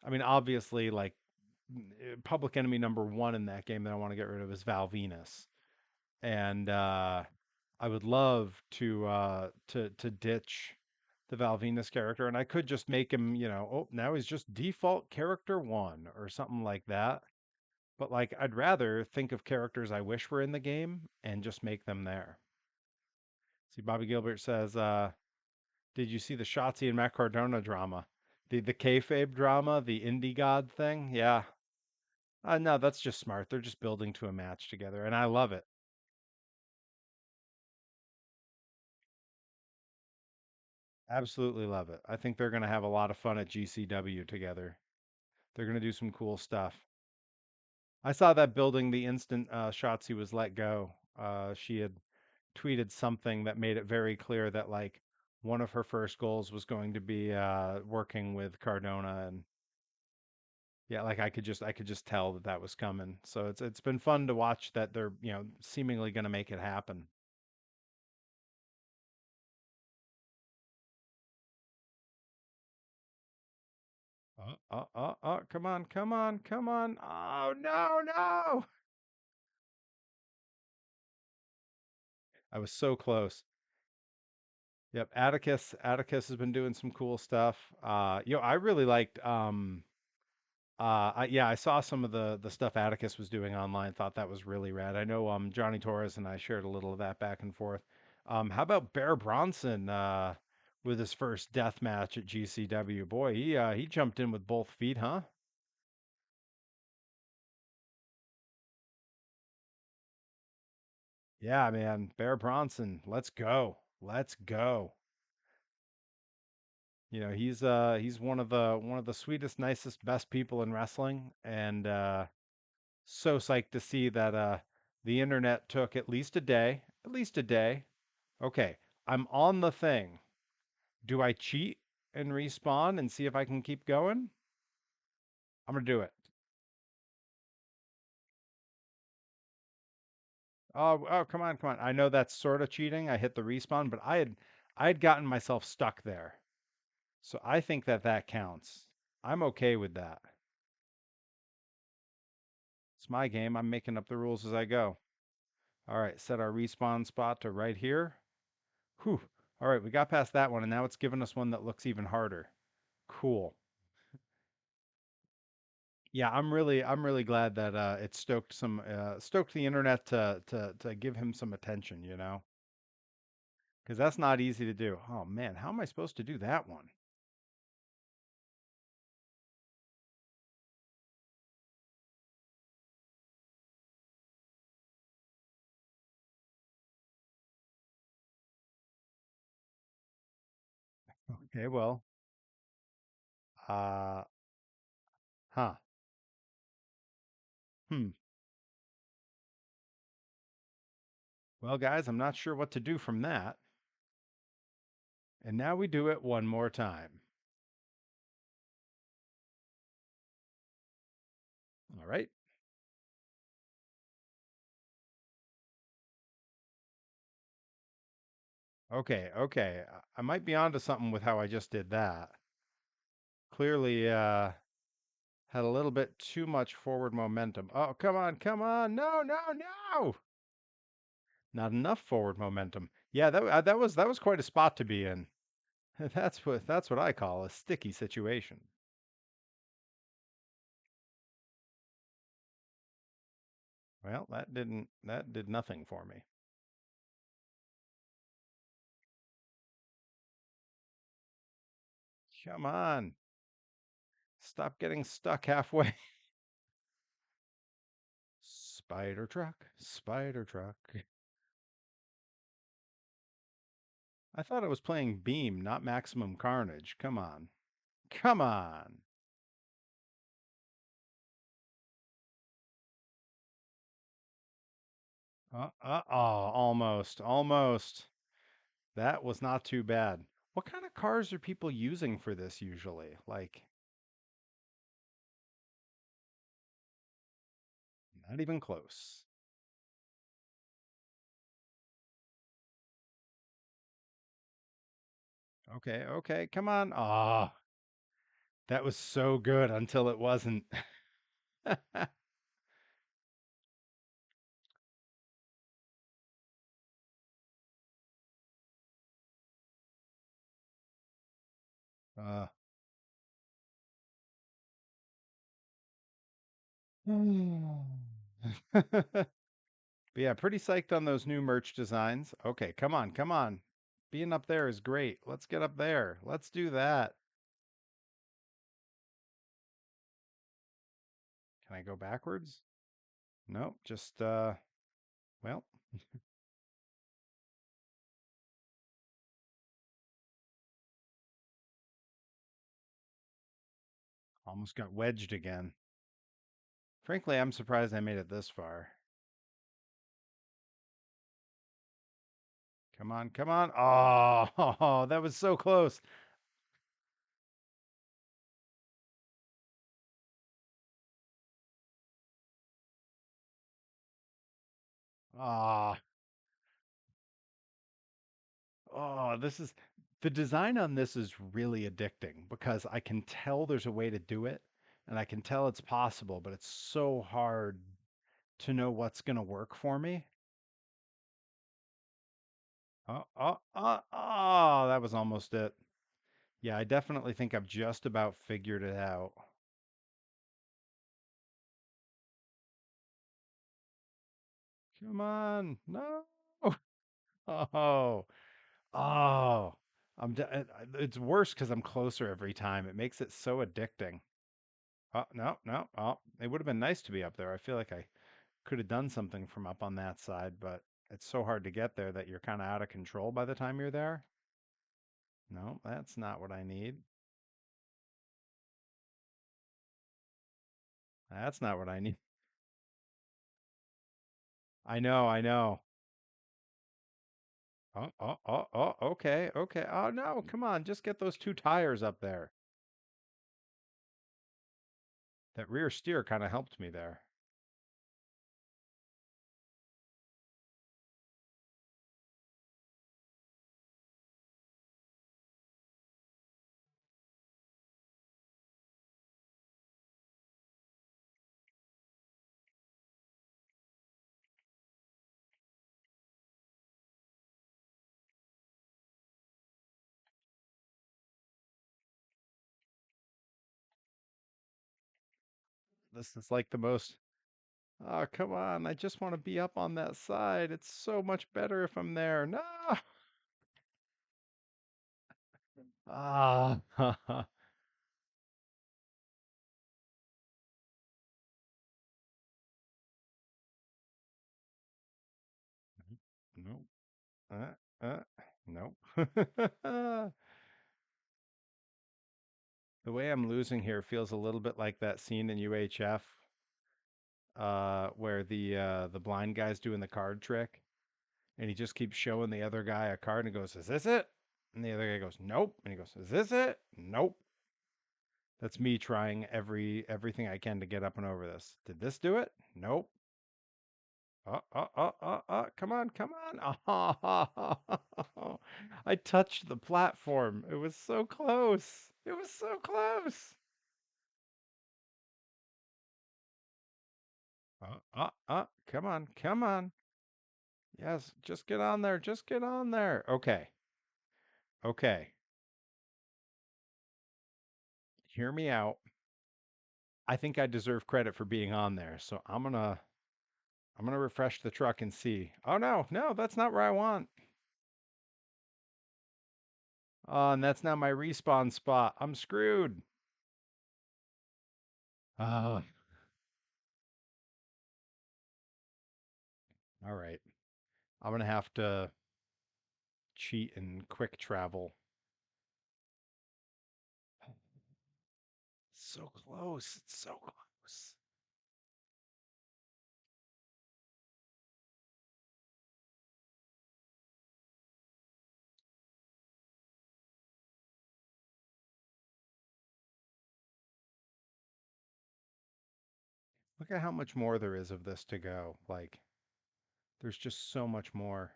I mean obviously like public enemy number one in that game that I want to get rid of is Val Venus. And I would love to ditch the Val Venus character and I could just make him, oh, now he's just default character 1 or something like that. But like I'd rather think of characters I wish were in the game and just make them there. See, Bobby Gilbert says, did you see the Shotzi and Matt Cardona drama? The kayfabe drama, the indie god thing? Yeah. No, that's just smart. They're just building to a match together, and I love it. Absolutely love it. I think they're going to have a lot of fun at GCW together. They're going to do some cool stuff. I saw that building the instant Shotzi was let go. She had tweeted something that made it very clear that like one of her first goals was going to be working with Cardona, and yeah, like I could just tell that that was coming. So it's been fun to watch that they're seemingly going to make it happen. Come on, come on, come on. Oh, no, no. I was so close. Yep, Atticus has been doing some cool stuff. I really liked yeah, I saw some of the stuff Atticus was doing online, thought that was really rad. I know Johnny Torres and I shared a little of that back and forth. How about Bear Bronson with his first death match at GCW? Boy, he jumped in with both feet, huh? Yeah, man, Bear Bronson, let's go. Let's go. He's one of the sweetest, nicest, best people in wrestling, and so psyched to see that the internet took at least a day. Okay, I'm on the thing. Do I cheat and respawn and see if I can keep going? I'm gonna do it. Oh, come on, come on. I know that's sort of cheating. I hit the respawn, but I had gotten myself stuck there. So I think that that counts. I'm okay with that. It's my game. I'm making up the rules as I go. All right, set our respawn spot to right here. Whew. All right, we got past that one, and now it's giving us one that looks even harder. Cool. Yeah, I'm really glad that it stoked the internet to give him some attention, because that's not easy to do. Oh man, how am I supposed to do that one? Okay, well, uh, huh, hmm. Well, guys, I'm not sure what to do from that. And now we do it one more time. All right. Okay, okay. I might be onto something with how I just did that. Clearly, had a little bit too much forward momentum. Oh, come on, come on. No, no, no. Not enough forward momentum. Yeah, that was quite a spot to be in. That's what I call a sticky situation. Well, that did nothing for me. Come on. Stop getting stuck halfway. Spider truck, spider truck. I thought I was playing Beam, not Maximum Carnage. Come on. Come on. Almost, almost. That was not too bad. What kind of cars are people using for this usually? Like, Not even close. Okay, okay, come on. Ah, that was so good until it wasn't. uh, but yeah, pretty psyched on those new merch designs. Okay, come on, come on. Being up there is great. Let's get up there. Let's do that. Can I go backwards? Nope, just well, almost got wedged again. Frankly, I'm surprised I made it this far. Come on, come on. Oh, that was so close. Ah, oh, this is the design on this is really addicting because I can tell there's a way to do it and I can tell it's possible, but it's so hard to know what's going to work for me. Oh, that was almost it. Yeah, I definitely think I've just about figured it out. Come on. No. Oh, oh. It's worse because I'm closer every time. It makes it so addicting. Oh, no, no. Oh, it would have been nice to be up there. I feel like I could have done something from up on that side, but it's so hard to get there that you're kind of out of control by the time you're there. No, that's not what I need. That's not what I need. I know, I know. Okay, okay. Oh no, come on, just get those two tires up there. That rear steer kind of helped me there. This is like the most. Oh, come on. I just want to be up on that side. It's so much better if I'm there. No. Ah. Nope. Uh, nope. The way I'm losing here feels a little bit like that scene in UHF where the blind guy's doing the card trick and he just keeps showing the other guy a card and goes, "Is this it?" And the other guy goes, "Nope." And he goes, "Is this it?" "Nope." That's me trying everything I can to get up and over this. Did this do it? Nope. Come on, come on. I touched the platform. It was so close. It was so close. Come on, come on. Yes, just get on there. Just get on there. Okay. Okay. Hear me out. I think I deserve credit for being on there. So I'm gonna refresh the truck and see. Oh no, no, that's not where I want. Oh, and that's not my respawn spot. I'm screwed. Uh, all right. I'm gonna have to cheat and quick travel. So close. It's so close. Look at how much more there is of this to go. Like, there's just so much more.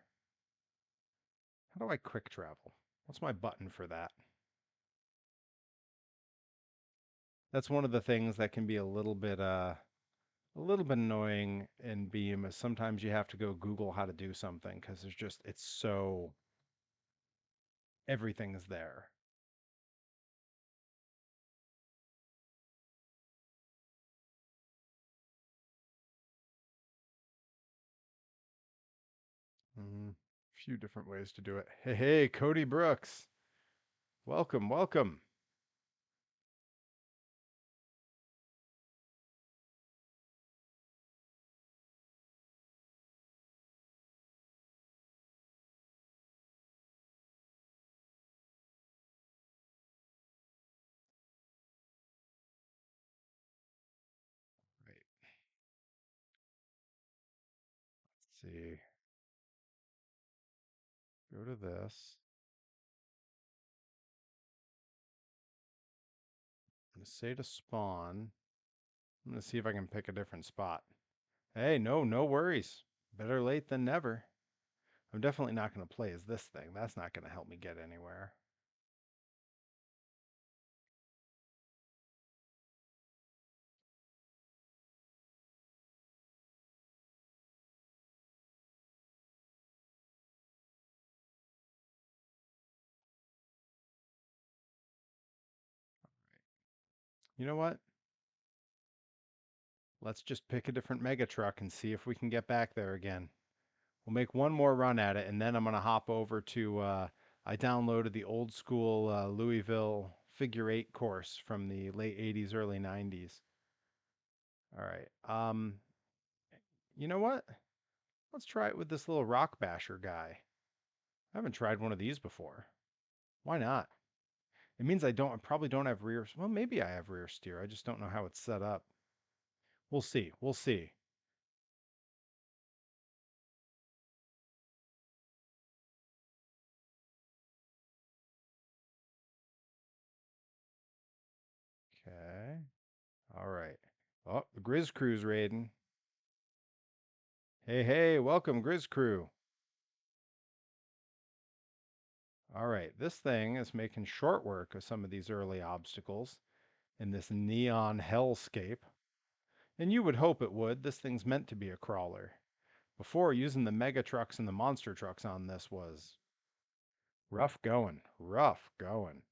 How do I quick travel? What's my button for that? That's one of the things that can be a little bit annoying in Beam is sometimes you have to go Google how to do something because there's just it's so everything is there. Few different ways to do it. Hey, hey, Cody Brooks. Welcome, welcome. Right. Let's see. Go to this. I'm going to say to spawn. I'm going to see if I can pick a different spot. Hey, no worries. Better late than never. I'm definitely not going to play as this thing. That's not going to help me get anywhere. You know what? Let's just pick a different mega truck and see if we can get back there again. We'll make one more run at it, and then I'm going to hop over to. I downloaded the old school Louisville figure eight course from the late 80s, early 90s. All right. You know what? Let's try it with this little rock basher guy. I haven't tried one of these before. Why not? It means I probably don't have rear. Well, maybe I have rear steer. I just don't know how it's set up. We'll see. We'll see. Okay. All right. Oh, the Grizz Crew's raiding. Hey, hey, welcome, Grizz Crew. All right, this thing is making short work of some of these early obstacles in this neon hellscape. And you would hope it would. This thing's meant to be a crawler. Before, using the mega trucks and the monster trucks on this was rough going. Rough going.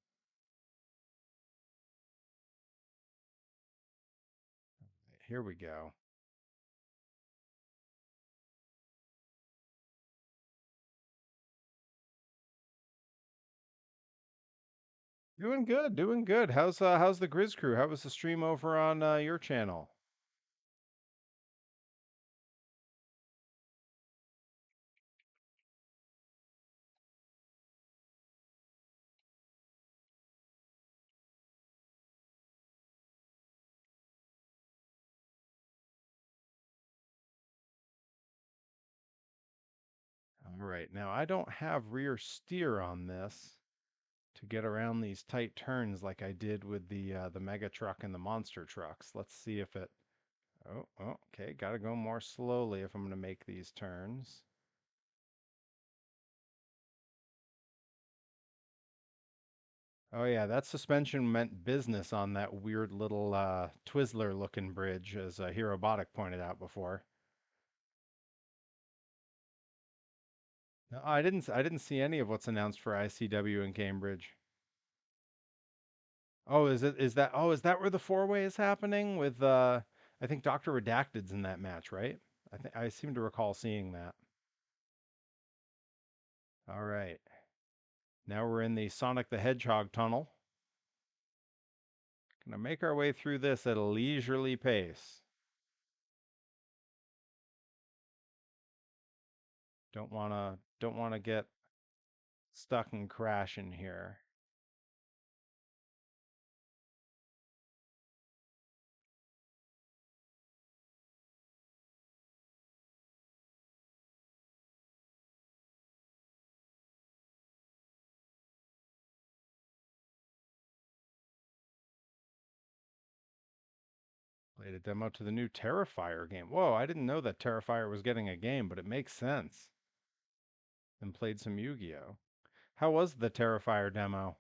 Here we go. Doing good, doing good. How's the Grizz Crew? How was the stream over on your channel? All right, now I don't have rear steer on this to get around these tight turns like I did with the mega truck and the monster trucks. Let's see if it. Oh, okay. Got to go more slowly if I'm going to make these turns. Oh yeah, that suspension meant business on that weird little Twizzler-looking bridge, as Herobotic pointed out before. No, I didn't see any of what's announced for ICW in Cambridge. Oh, is that where the four-way is happening with I think Dr. Redacted's in that match, right? I seem to recall seeing that. All right. Now we're in the Sonic the Hedgehog tunnel. Gonna make our way through this at a leisurely pace. Don't wanna get stuck and crash in here. Played a demo to the new Terrifier game. Whoa, I didn't know that Terrifier was getting a game, but it makes sense. And played some Yu-Gi-Oh. How was the Terrifier demo?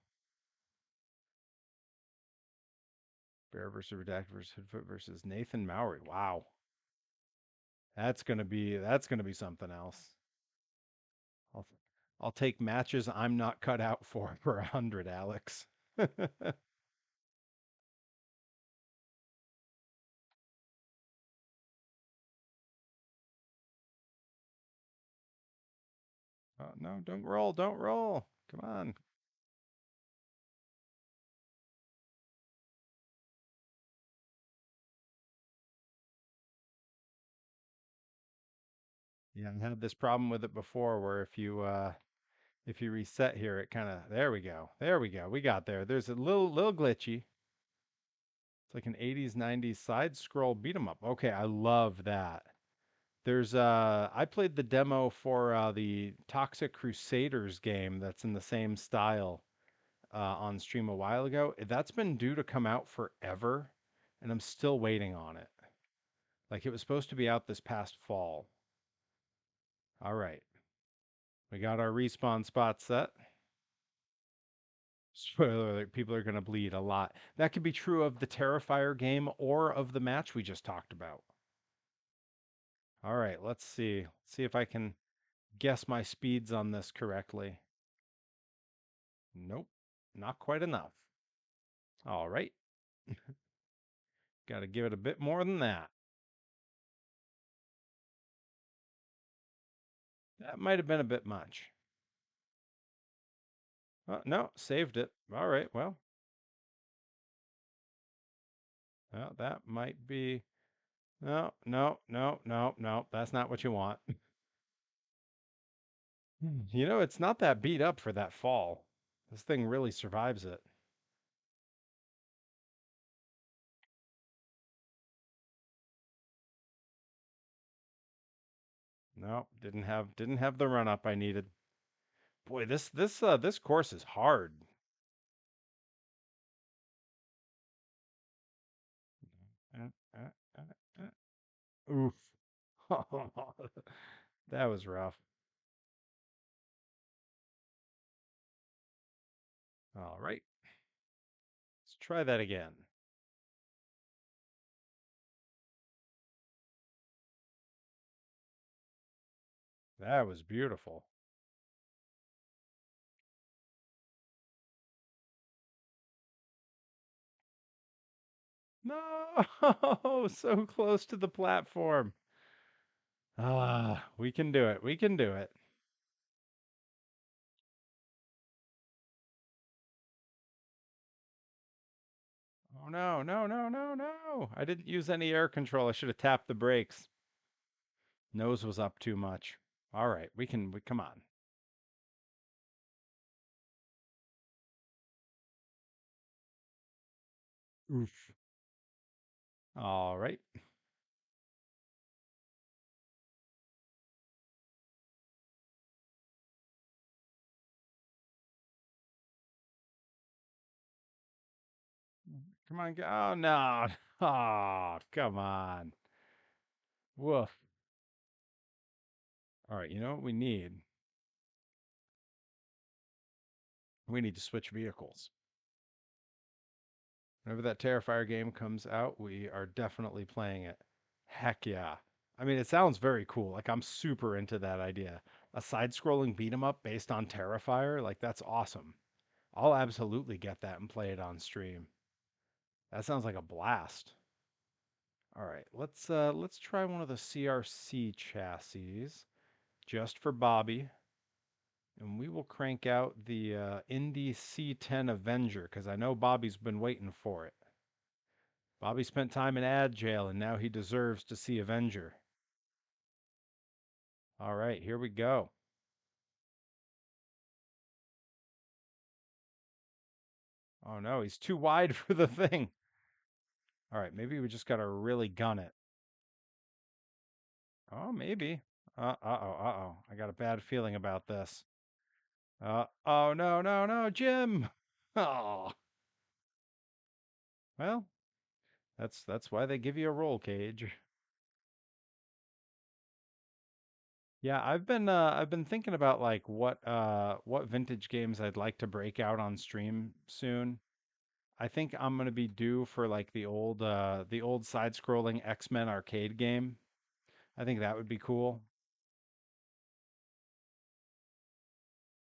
Bear versus Redacted versus Hoodfoot versus Nathan Mowry. Wow. That's gonna be something else. I'll I'll take matches I'm not cut out for 100, Alex. No, don't roll, don't roll. Come on. Yeah, I had this problem with it before where if you reset here, it kind of there we go. There we go. We got there. There's a little glitchy. It's like an 80s 90s side scroll beat 'em up. Okay, I love that. There's I played the demo for the Toxic Crusaders game that's in the same style on stream a while ago. That's been due to come out forever, and I'm still waiting on it. Like it was supposed to be out this past fall. All right. We got our respawn spot set. Spoiler alert, people are going to bleed a lot. That could be true of the Terrifier game or of the match we just talked about. All right, let's see. See if I can guess my speeds on this correctly. Nope, not quite enough. All right, got to give it a bit more than that. That might have been a bit much. No, saved it. All right, well, that might be. No, no, no, no, no. That's not what you want. You know, it's not that beat up for that fall. This thing really survives it. No, didn't have the run up I needed. Boy, this course is hard. Uh, uh, Oof. That was rough. All right. Let's try that again. That was beautiful. No, so close to the platform. Ah, we can do it. We can do it. Oh no, no, no, no, no. I didn't use any air control. I should have tapped the brakes. Nose was up too much. All right, come on. Oof. All right. Come on. Oh no. Oh, come on. Woof. All right, you know what we need? We need to switch vehicles. Whenever that Terrifier game comes out, we are definitely playing it. Heck yeah. I mean, it sounds very cool. Like, I'm super into that idea. A side scrolling beat 'em up based on Terrifier, like, that's awesome. I'll absolutely get that and play it on stream. That sounds like a blast. All right, let's try one of the CRC chassis just for Bobby. And we will crank out the Indy C10 Avenger because I know Bobby's been waiting for it. Bobby spent time in ad jail and now he deserves to see Avenger. All right, here we go. Oh no, he's too wide for the thing. All right, maybe we just got to really gun it. Oh, maybe. Uh-oh. I got a bad feeling about this. Oh, no, no, no, Jim. Oh, well, That's why they give you a roll cage. Yeah, I've been thinking about like what vintage games I'd like to break out on stream soon. I think I'm gonna be due for like the old side-scrolling X-Men arcade game. I think that would be cool.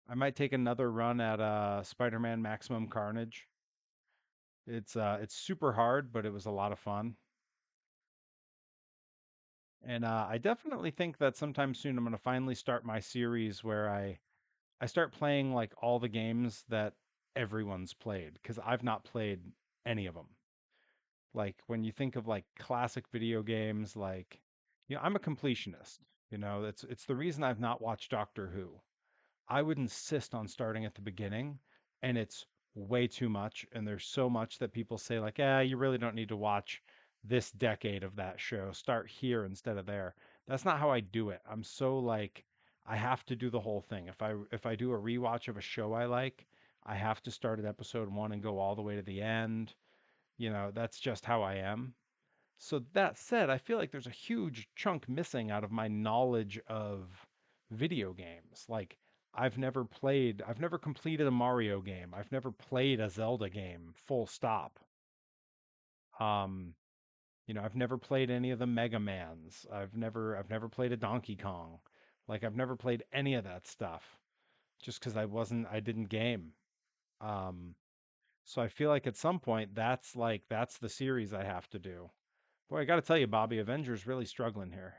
I might take another run at Spider-Man Maximum Carnage. It's super hard, but it was a lot of fun. And I definitely think that sometime soon I'm gonna finally start my series where I start playing like all the games that everyone's played because I've not played any of them. Like when you think of like classic video games, like I'm a completionist. It's the reason I've not watched Doctor Who. I would insist on starting at the beginning, and it's way too much. And there's so much that people say, like, you really don't need to watch this decade of that show. Start here instead of there. That's not how I do it. I'm so like, I have to do the whole thing. If I do a rewatch of a show I like, I have to start at episode one and go all the way to the end. That's just how I am. So that said, I feel like there's a huge chunk missing out of my knowledge of video games. Like I've never completed a Mario game. I've never played a Zelda game, full stop. Um, I've never played any of the Mega Mans. I've never played a Donkey Kong. Like I've never played any of that stuff just because I didn't game. Um, so I feel like at some point that's the series I have to do. Boy, I got to tell you, Bobby, Avengers really struggling here.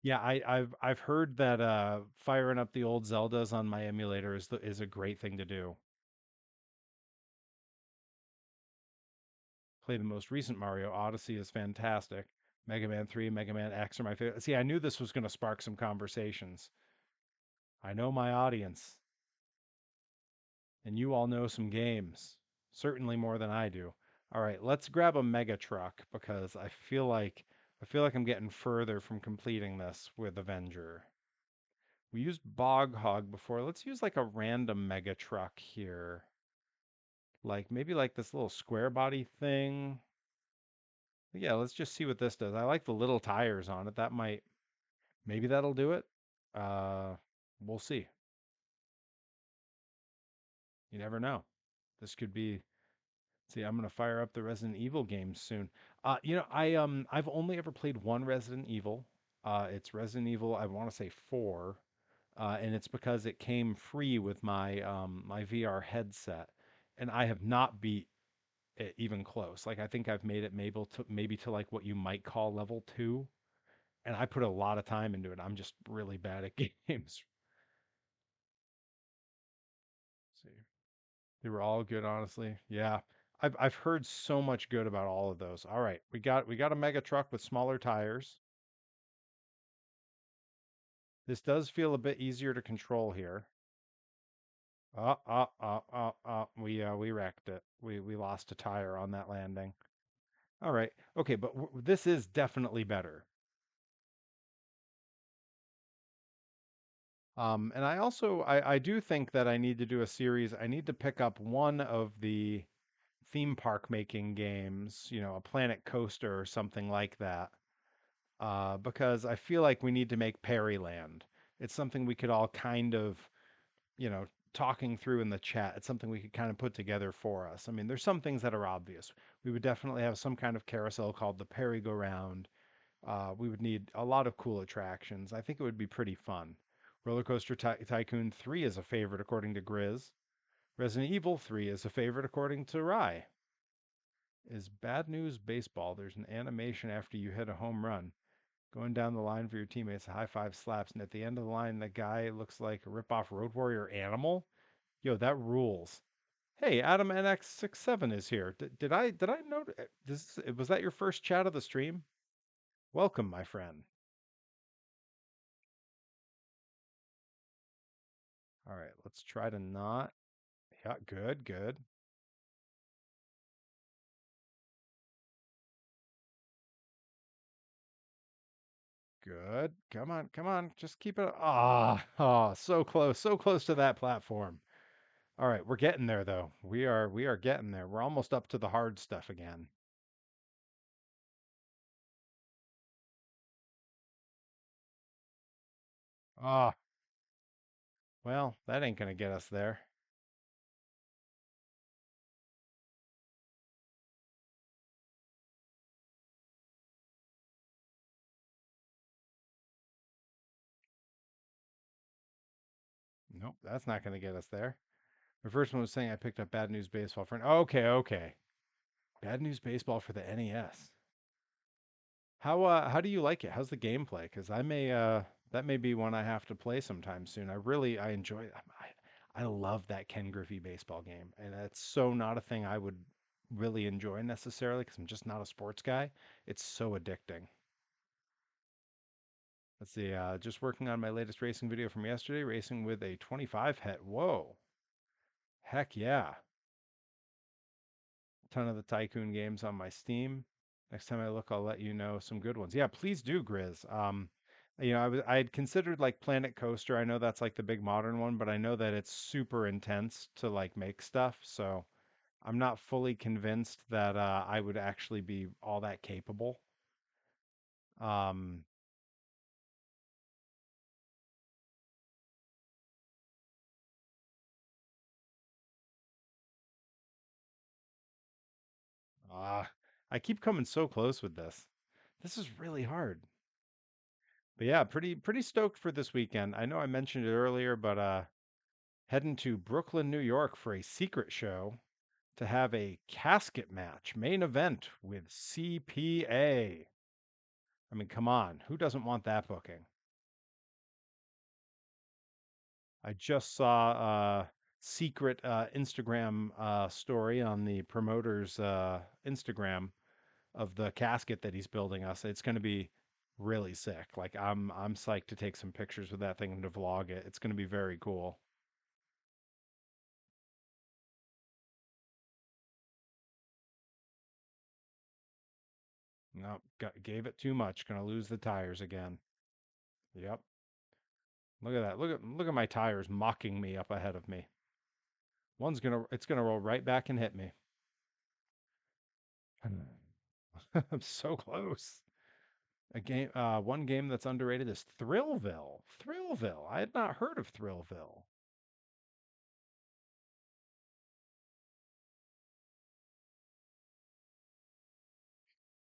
Yeah, I've heard that firing up the old Zeldas on my emulator is a great thing to do. Play the most recent Mario. Odyssey is fantastic. Mega Man 3, Mega Man X are my favorite. See, I knew this was going to spark some conversations. I know my audience, and you all know some games. Certainly more than I do. All right, let's grab a mega truck because I feel like I'm getting further from completing this with Avenger. We used Bog Hog before. Let's use like a random mega truck here. Like maybe like this little square body thing. Yeah, let's just see what this does. I like the little tires on it. Maybe that'll do it. Uh, we'll see. You never know. This could be, see, I'm gonna fire up the Resident Evil games soon. I've only ever played one Resident Evil. It's Resident Evil, I want to say 4. And it's because it came free with my VR headset, and I have not beat it even close. Like I think I've made it maybe to like what you might call level 2, and I put a lot of time into it. I'm just really bad at games. See, they were all good, honestly. Yeah, I've heard so much good about all of those. All right, we got a mega truck with smaller tires. This does feel a bit easier to control here. We wrecked it. We lost a tire on that landing. All right. Okay, but this is definitely better. And I do think that I need to do a series. I need to pick up one of the theme park making games, a Planet Coaster or something like that, because I feel like we need to make Perryland. It's something we could all kind of, you know, talking through in the chat. It's something we could kind of put together for us. I mean, there's some things that are obvious. We would definitely have some kind of carousel called the Perry-Go-Round. We would need a lot of cool attractions. I think it would be pretty fun. Roller Coaster Tycoon 3 is a favorite according to Grizz. Resident Evil 3 is a favorite according to Rye. Is Bad News Baseball? There's an animation after you hit a home run. Going down the line for your teammates, high five slaps, and at the end of the line, the guy looks like a rip-off Road Warrior animal. Yo, that rules. Hey, Adam NX67 is here. Did I note this? Was that your first chat of the stream? Welcome, my friend. All right, let's try to not. Yeah, good, good, good. Come on, come on. Just keep it. Ah, oh, so close to that platform. All right, we're getting there though. We are getting there. We're almost up to the hard stuff again. Ah, well, that ain't gonna get us there. Nope, that's not gonna get us there. The first one was saying I picked up Bad News Baseball for an okay, okay. Bad News Baseball for the NES. How do you like it? How's the gameplay? Because I may that may be one I have to play sometime soon. I enjoy I love that Ken Griffey baseball game, and that's so not a thing I would really enjoy necessarily because I'm just not a sports guy. It's so addicting. Let's see. Just working on my latest racing video from yesterday, racing with a 25 het. Whoa, heck yeah! Ton of the Tycoon games on my Steam. Next time I look, I'll let you know some good ones. Yeah, please do, Grizz. I had considered like Planet Coaster. I know that's like the big modern one, but I know that it's super intense to like make stuff. So I'm not fully convinced that I would actually be all that capable. Um, uh, I keep coming so close with this. This is really hard. But yeah, pretty stoked for this weekend. I know I mentioned it earlier, but heading to Brooklyn, New York for a secret show to have a casket match main event with CPA. I mean, come on, who doesn't want that booking? I just saw a secret Instagram story on the promoter's Instagram of the casket that he's building us. It's going to be really sick. Like I'm psyched to take some pictures with that thing and to vlog it. It's going to be very cool. No, gave it too much. Gonna lose the tires again. Yep. Look at that. Look at my tires mocking me up ahead of me. It's gonna roll right back and hit me. I'm so close. One game that's underrated is Thrillville. Thrillville. I had not heard of Thrillville.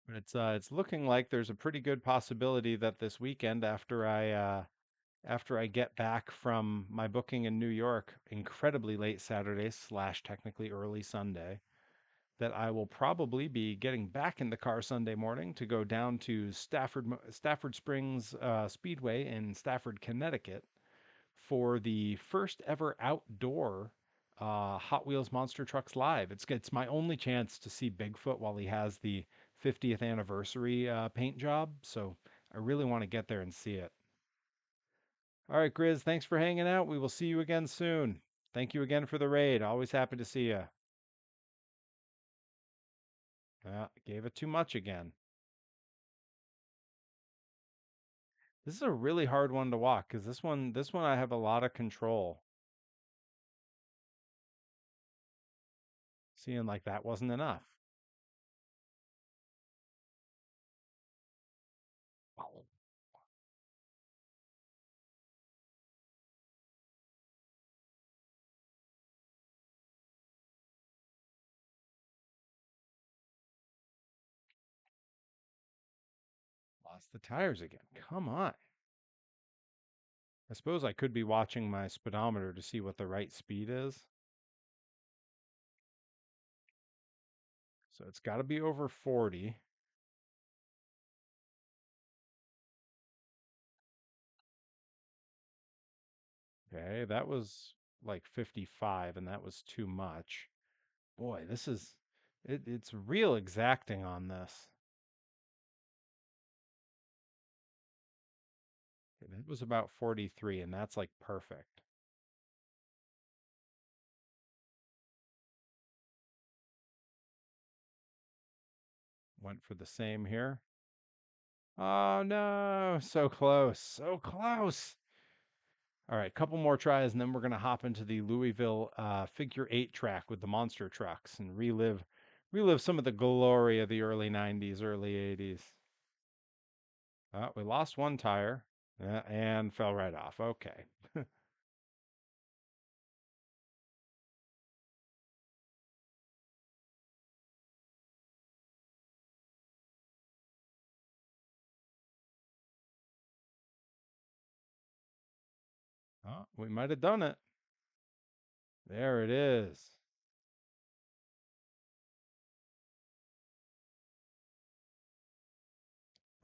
But it's looking like there's a pretty good possibility that this weekend after I get back from my booking in New York, incredibly late Saturday slash technically early Sunday, that I will probably be getting back in the car Sunday morning to go down to Stafford Springs Speedway in Stafford, Connecticut, for the first ever outdoor Hot Wheels Monster Trucks Live. It's my only chance to see Bigfoot while he has the 50th anniversary paint job. So I really want to get there and see it. All right, Grizz, thanks for hanging out. We will see you again soon. Thank you again for the raid. Always happy to see you. Gave it too much again. This is a really hard one to walk because this one I have a lot of control. Seeing like that wasn't enough. Lost the tires again. Come on. I suppose I could be watching my speedometer to see what the right speed is. So it's got to be over 40. Okay, that was like 55 and that was too much. Boy, it's real exacting on this. Okay, that was about 43 and that's like perfect. Went for the same here. Oh no, so close. So close. All right, couple more tries, and then we're gonna hop into the Louisville figure eight track with the monster trucks and relive some of the glory of the early '90s, early '80s. We lost one tire and fell right off. Okay. We might have done it. There it is.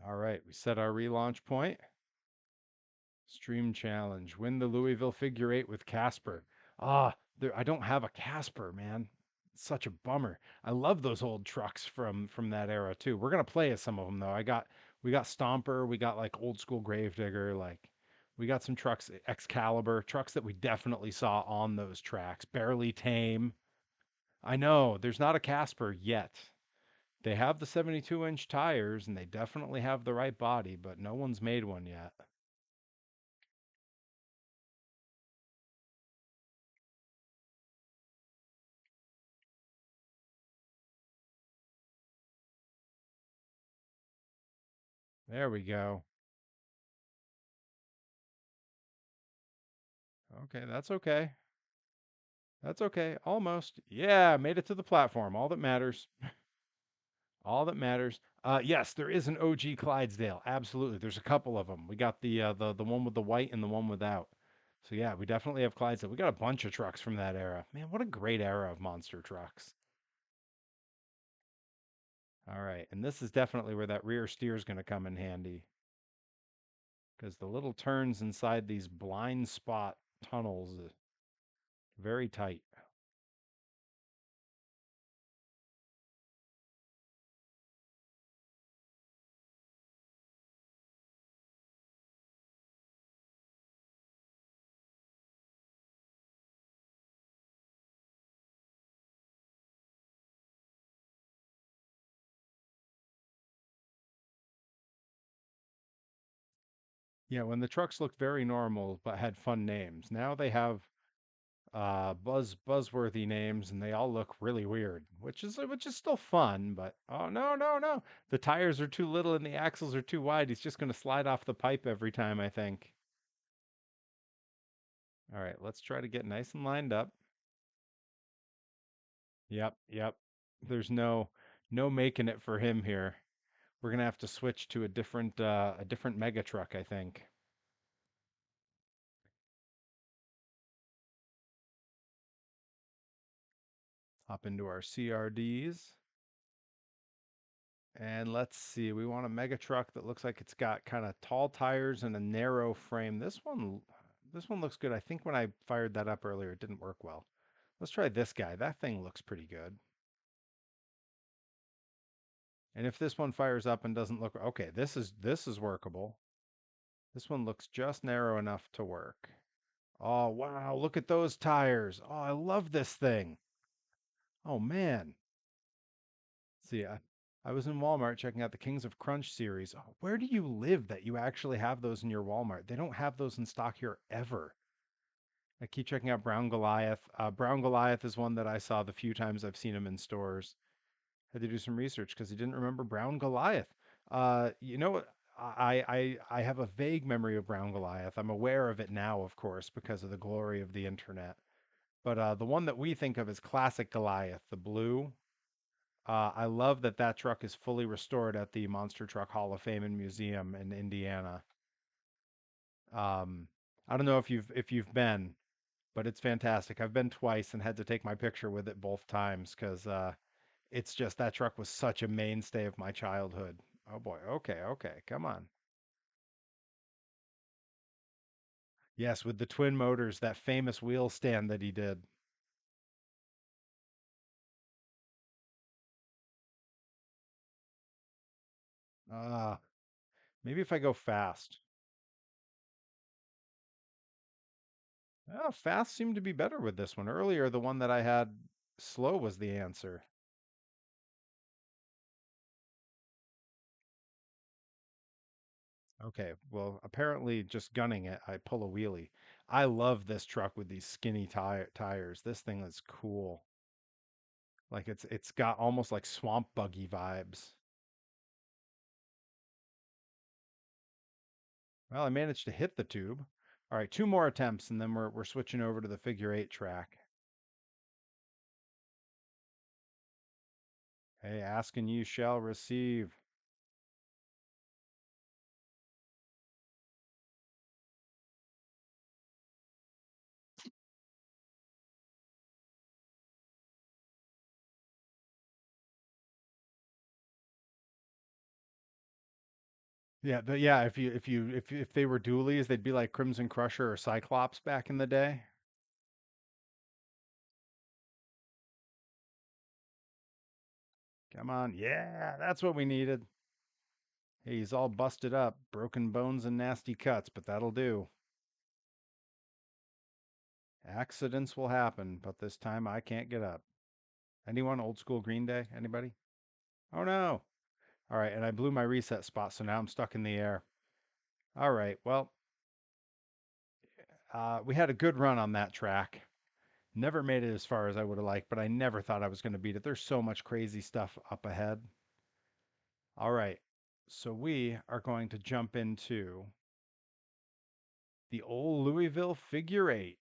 All right, we set our relaunch point. Stream challenge. Win the Louisville figure eight with Casper. I don't have a Casper, man. It's such a bummer. I love those old trucks from that era too. We're gonna play as some of them though. We got Stomper, we got like old school Gravedigger, like we got some trucks, Excalibur, trucks that we definitely saw on those tracks. Barely Tame. I know there's not a Casper yet. They have the 72-inch tires and they definitely have the right body, but no one's made one yet. There we go. Okay, that's okay. That's okay. Almost. Yeah, made it to the platform. All that matters. All that matters. Yes, there is an OG Clydesdale. Absolutely. There's a couple of them. We got the one with the white and the one without. So yeah, we definitely have Clydesdale. We got a bunch of trucks from that era. Man, what a great era of monster trucks. All right, and this is definitely where that rear steer is going to come in handy because the little turns inside these blind spot tunnels is very tight. Yeah, when the trucks looked very normal but had fun names. Now they have buzzworthy names and they all look really weird, which is still fun, but oh no, no, no. The tires are too little and the axles are too wide. He's just going to slide off the pipe every time, I think. All right, let's try to get nice and lined up. Yep, yep. There's no making it for him here. We're going to have to switch to a different mega truck, I think. Hop into our CRDs. And let's see, we want a mega truck that looks like it's got kind of tall tires and a narrow frame. This one looks good. I think when I fired that up earlier, it didn't work well. Let's try this guy. That thing looks pretty good. And if this one fires up and doesn't look okay, this is workable. This one looks just narrow enough to work. Oh, wow, look at those tires. Oh, I love this thing. Oh man. See, I was in Walmart checking out the Kings of Crunch series. Oh, where do you live that you actually have those in your Walmart? They don't have those in stock here ever. I keep checking out Brown Goliath. Brown Goliath is one that I saw the few times I've seen him in stores. Had to do some research because he didn't remember Brown Goliath. You know what? I have a vague memory of Brown Goliath. I'm aware of it now, of course, because of the glory of the internet. But the one that we think of as classic Goliath, the blue, I love that that truck is fully restored at the Monster Truck Hall of Fame and Museum in Indiana. Um, I don't know if you've been, but it's fantastic. I've been twice and had to take my picture with it both times because it's just that truck was such a mainstay of my childhood. Oh boy. Okay, okay, come on. Yes, with the twin motors, that famous wheel stand that he did. Uh, Maybe if I go fast. Oh, fast seemed to be better with this one. Earlier, the one that I had slow was the answer. Okay, well, apparently just gunning it, I pull a wheelie. I love this truck with these skinny tires. This thing is cool. Like it's got almost like swamp buggy vibes. Well, I managed to hit the tube. All right, two more attempts, and then we're switching over to the figure eight track. Hey, ask and you shall receive. Yeah, yeah. If they were dualies, they'd be like Crimson Crusher or Cyclops back in the day. Come on, yeah, that's what we needed. Hey, he's all busted up, broken bones and nasty cuts, but that'll do. Accidents will happen, but this time I can't get up. Anyone old school Green Day? Anybody? Oh no. All right, and I blew my reset spot, so now I'm stuck in the air. All right, well, we had a good run on that track. Never made it as far as I would have liked, but I never thought I was going to beat it. There's so much crazy stuff up ahead. All right, so we are going to jump into the old Louisville figure eight.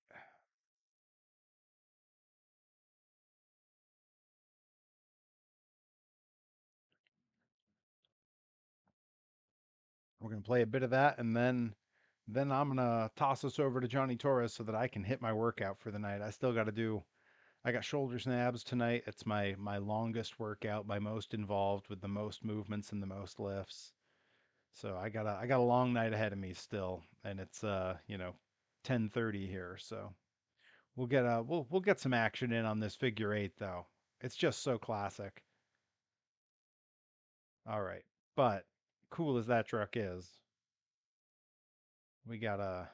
We're going to play a bit of that, and then I'm going to toss us over to Johnny Torres so that I can hit my workout for the night. I still got to do. I got shoulders and abs tonight. It's my longest workout, my most involved with the most movements and the most lifts. So I got a long night ahead of me still, and it's 10:30 here. So we'll get some action in on this figure eight though. It's just so classic. All right, but cool as that truck is, we gotta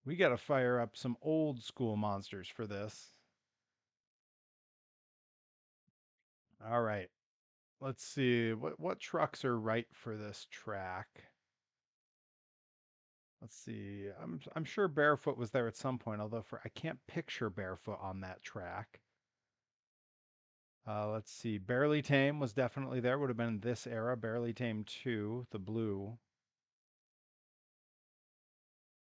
we gotta fire up some old school monsters for this. All right, let's see what trucks are right for this track. Let's see. I'm sure Barefoot was there at some point, although I can't picture Barefoot on that track. Let's see. Barely Tame was definitely there. Would have been this era. Barely Tame 2, the blue.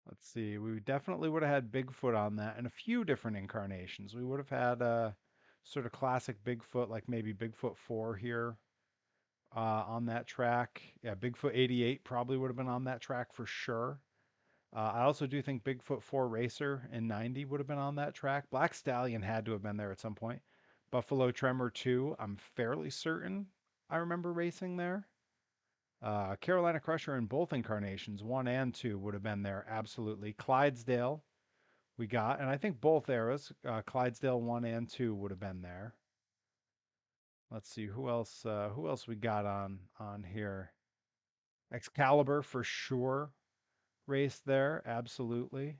Let's see. We definitely would have had Bigfoot on that and a few different incarnations. We would have had sort of classic Bigfoot, like maybe Bigfoot 4 here on that track. Yeah, Bigfoot 88 probably would have been on that track for sure. I also do think Bigfoot 4 Racer in 90 would have been on that track. Black Stallion had to have been there at some point. Buffalo Tremor 2, I'm fairly certain I remember racing there. Carolina Crusher in both incarnations, 1 and 2, would have been there absolutely. Clydesdale we got, and I think both eras, Clydesdale 1 and 2 would have been there. Let's see who else we got on here. Excalibur for sure raced there, absolutely.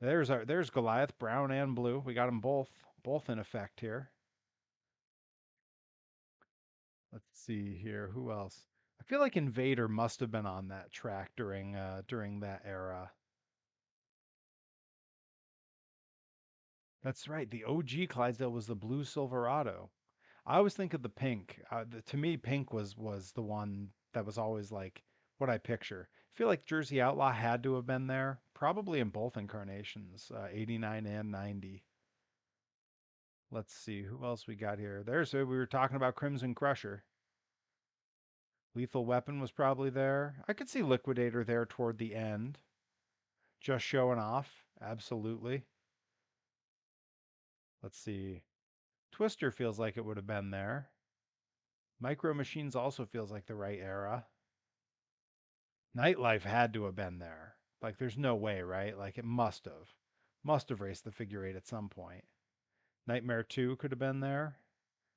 There's Goliath, brown and blue. We got them both in effect here. Let's see here. Who else? I feel like Invader must have been on that track during that era. That's right. The OG Clydesdale was the blue Silverado. I always think of the pink. To me, pink was the one that was always like what I picture. I feel like Jersey Outlaw had to have been there, probably in both incarnations, 89 and 90. Let's see who else we got here. We were talking about Crimson Crusher. Lethal Weapon was probably there. I could see Liquidator there toward the end. Just showing off. Absolutely. Let's see. Twister feels like it would have been there. Micro Machines also feels like the right era. Nightlife had to have been there. Like, there's no way, right? Like, it must have. Must have raced the figure eight at some point. Nightmare 2 could have been there.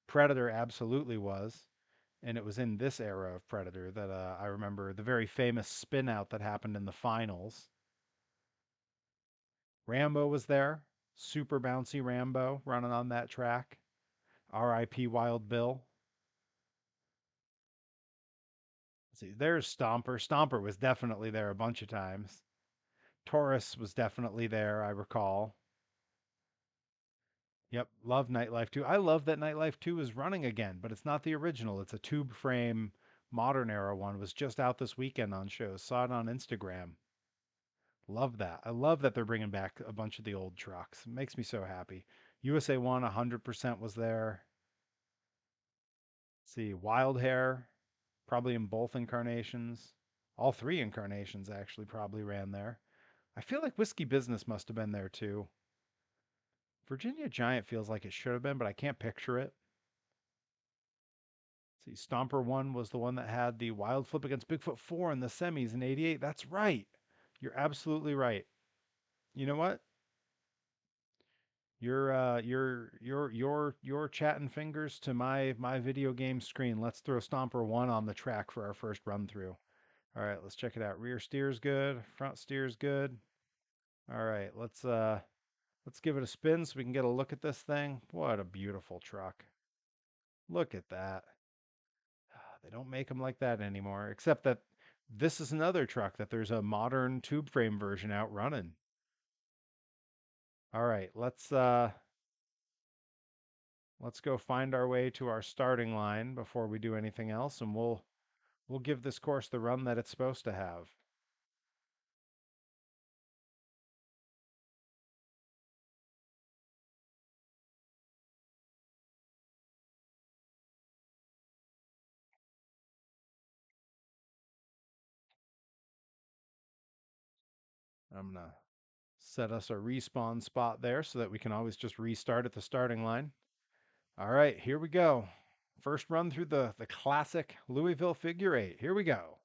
Predator absolutely was. And it was in this era of Predator that I remember the very famous spin out that happened in the finals. Rambo was there. Super bouncy Rambo running on that track. R.I.P. Wild Bill. Let's see, there's Stomper. Stomper was definitely there a bunch of times. Taurus was definitely there, I recall. Yep, love Nightlife 2. I love that Nightlife 2 is running again, but it's not the original. It's a tube frame modern era one. Was just out this weekend on shows. Saw it on Instagram. Love that. I love that they're bringing back a bunch of the old trucks. It makes me so happy. USA 1 100% was there. Let's see, Wild Hair, probably in both incarnations. All three incarnations actually probably ran there. I feel like Whiskey Business must have been there too. Virginia Giant feels like it should have been, but I can't picture it. See, Stomper 1 was the one that had the wild flip against Bigfoot 4 in the semis in '88. That's right. You're absolutely right. You know what? You're chatting fingers to my video game screen. Let's throw Stomper 1 on the track for our first run through. All right, let's check it out. Rear steer's good, front steer's good. All right, let's give it a spin so we can get a look at this thing. What a beautiful truck. Look at that. They don't make them like that anymore, except that this is another truck that there's a modern tube frame version out running. All right, let's go find our way to our starting line before we do anything else, and we'll give this course the run that it's supposed to have. I'm gonna set us a respawn spot there so that we can always just restart at the starting line. All right, here we go. First run through the classic Louisville figure eight. Here we go.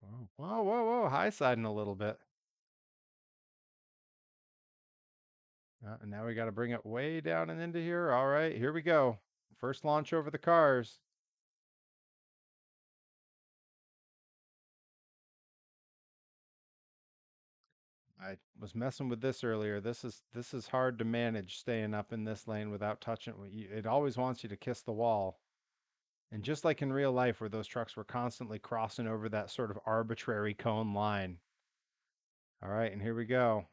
Whoa, whoa, whoa, whoa. High siding a little bit. And now we got to bring it way down and into here. All right, here we go. First launch over the cars. I was messing with this earlier. This is hard to manage staying up in this lane without touching it. It always wants you to kiss the wall. And just like in real life where those trucks were constantly crossing over that sort of arbitrary cone line. All right, and here we go.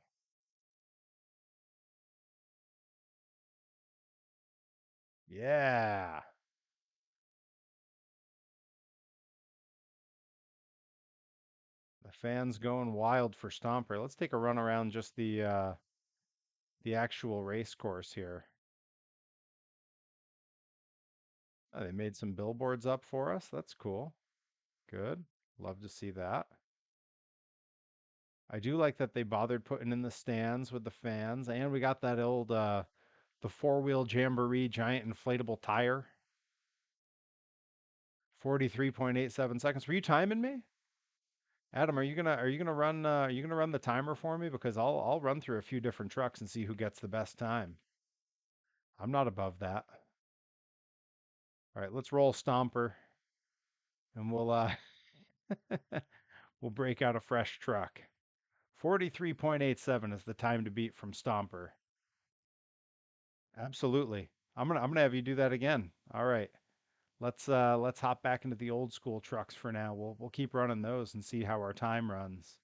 Yeah. The fans going wild for Stomper. Let's take a run around just the actual race course here. Oh, they made some billboards up for us. That's cool. Good. Love to see that. I do like that they bothered putting in the stands with the fans, and we got that old the four-wheel jamboree giant inflatable tire. 43.87 seconds. Were you timing me? Adam, are you gonna run the timer for me? Because I'll run through a few different trucks and see who gets the best time. I'm not above that. All right, let's roll Stomper and we'll break out a fresh truck. 43.87 is the time to beat from Stomper. Absolutely. I'm gonna have you do that again. All right. Let's hop back into the old school trucks for now. We'll keep running those and see how our time runs.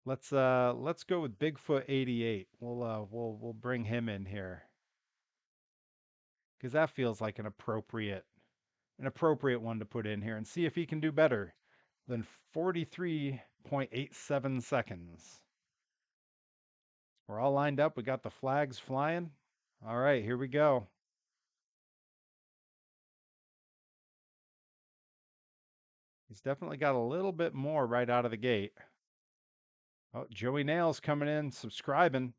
Let's go with Bigfoot 88. We'll bring him in here because that feels like an appropriate one to put in here and see if he can do better than 43.87 seconds. We're all lined up. We got the flags flying. All right, here we go. He's definitely got a little bit more right out of the gate. Oh, Joey Nails coming in, subscribing.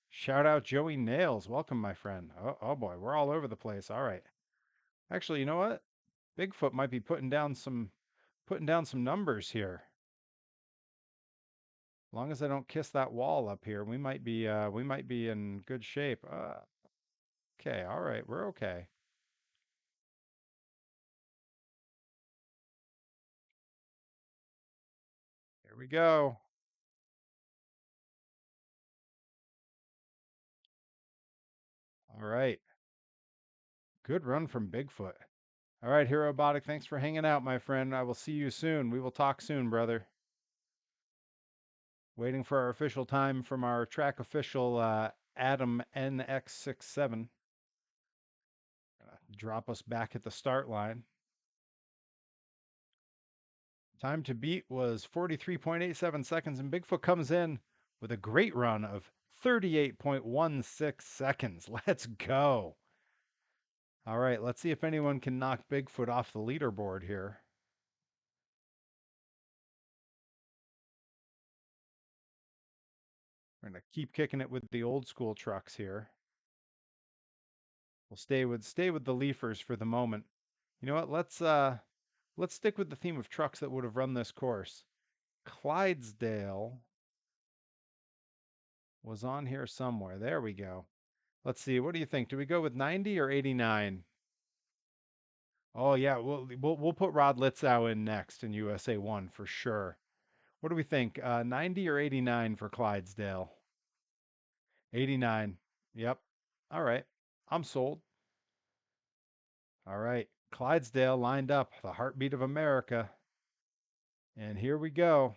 Shout out Joey Nails. Welcome, my friend. Oh boy, we're all over the place. All right. Actually, you know what? Bigfoot might be putting down some numbers here. As long as I don't kiss that wall up here, we might be in good shape. Okay, all right, we're okay. Here we go. All right. Good run from Bigfoot. All right, Hero Robotic, thanks for hanging out, my friend. I will see you soon. We will talk soon, brother. Waiting for our official time from our track official, Adam NX67. Drop us back at the start line. Time to beat was 43.87 seconds, and Bigfoot comes in with a great run of 38.16 seconds. Let's go. All right, let's see if anyone can knock Bigfoot off the leaderboard here. We're going to keep kicking it with the old school trucks here. We'll stay with the Leafers for the moment. You know what? Let's stick with the theme of trucks that would have run this course. Clydesdale was on here somewhere. There we go. Let's see. What do you think? Do we go with 90 or 89? Oh yeah, we'll put Rod Litzow in next in USA 1 for sure. What do we think? 90 or 89 for Clydesdale? 89. Yep. All right. I'm sold. All right. Clydesdale lined up, the heartbeat of America. And here we go.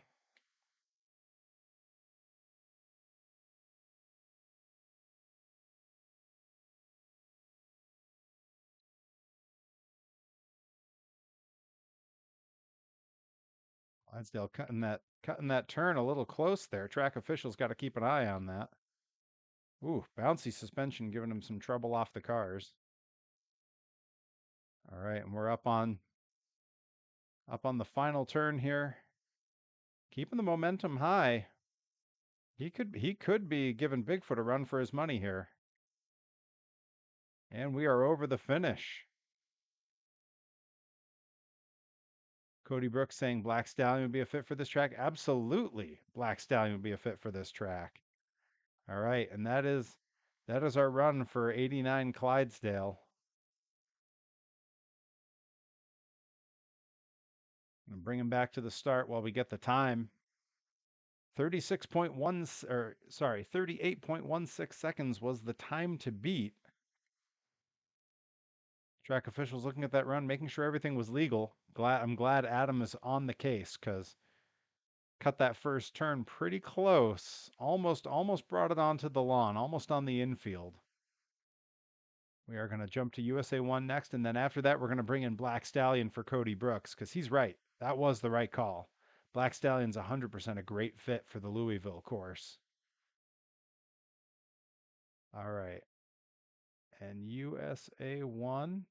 Clydesdale cutting that turn a little close there. Track officials got to keep an eye on that. Ooh, bouncy suspension giving him some trouble off the cars. All right, and we're up on the final turn here. Keeping the momentum high. He could be giving Bigfoot a run for his money here. And we are over the finish. Cody Brooks saying Black Stallion would be a fit for this track. Absolutely, Black Stallion would be a fit for this track. All right, and that is our run for 89 Clydesdale. I'm gonna bring him back to the start while we get the time. 38.16 seconds was the time to beat. Track officials looking at that run, making sure everything was legal. I'm glad Adam is on the case because cut that first turn pretty close. Almost brought it onto the lawn, almost on the infield. We are going to jump to USA 1 next, and then after that, we're going to bring in Black Stallion for Cody Brooks because he's right. That was the right call. Black Stallion's 100% a great fit for the Louisville course. All right. And USA 1.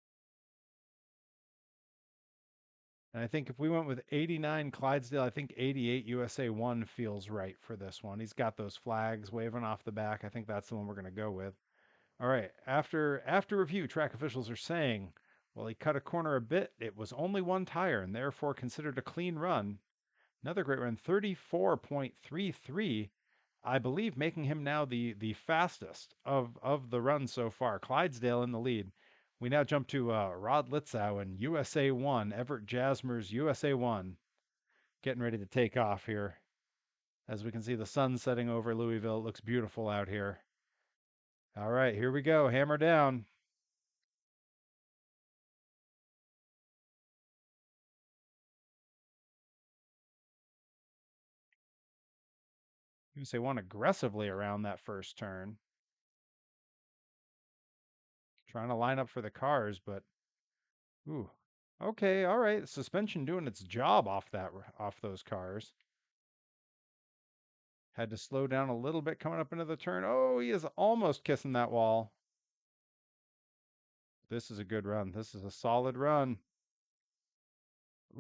And I think if we went with 89 Clydesdale, I think 88 USA 1 feels right for this one. He's got those flags waving off the back. I think that's the one we're going to go with. All right. After review, track officials are saying, well, he cut a corner a bit. It was only one tire and therefore considered a clean run. Another great run, 34.33. I believe making him now the fastest of the runs so far. Clydesdale in the lead. We now jump to Rod Litzow and USA 1, Everett Jasmer's USA 1, getting ready to take off here. As we can see the sun setting over Louisville. It looks beautiful out here. All right, here we go. Hammer down. USA 1 aggressively around that first turn. Trying to line up for the cars, but ooh. Okay, all right. Suspension doing its job off those cars. Had to slow down a little bit coming up into the turn. Oh, he is almost kissing that wall. This is a good run. This is a solid run.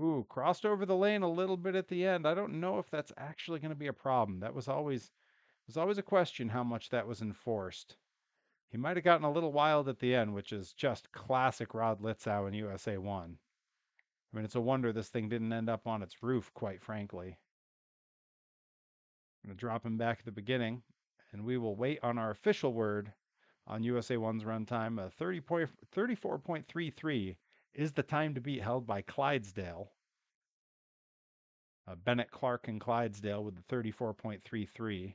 Ooh, crossed over the lane a little bit at the end. I don't know if that's actually going to be a problem. That was always a question how much that was enforced. He might have gotten a little wild at the end, which is just classic Rod Litzow in USA 1. I mean, it's a wonder this thing didn't end up on its roof, quite frankly. I'm going to drop him back at the beginning, and we will wait on our official word on USA 1's runtime. 34.33 is the time to beat held by Clydesdale. Bennett Clark and Clydesdale with the 34.33.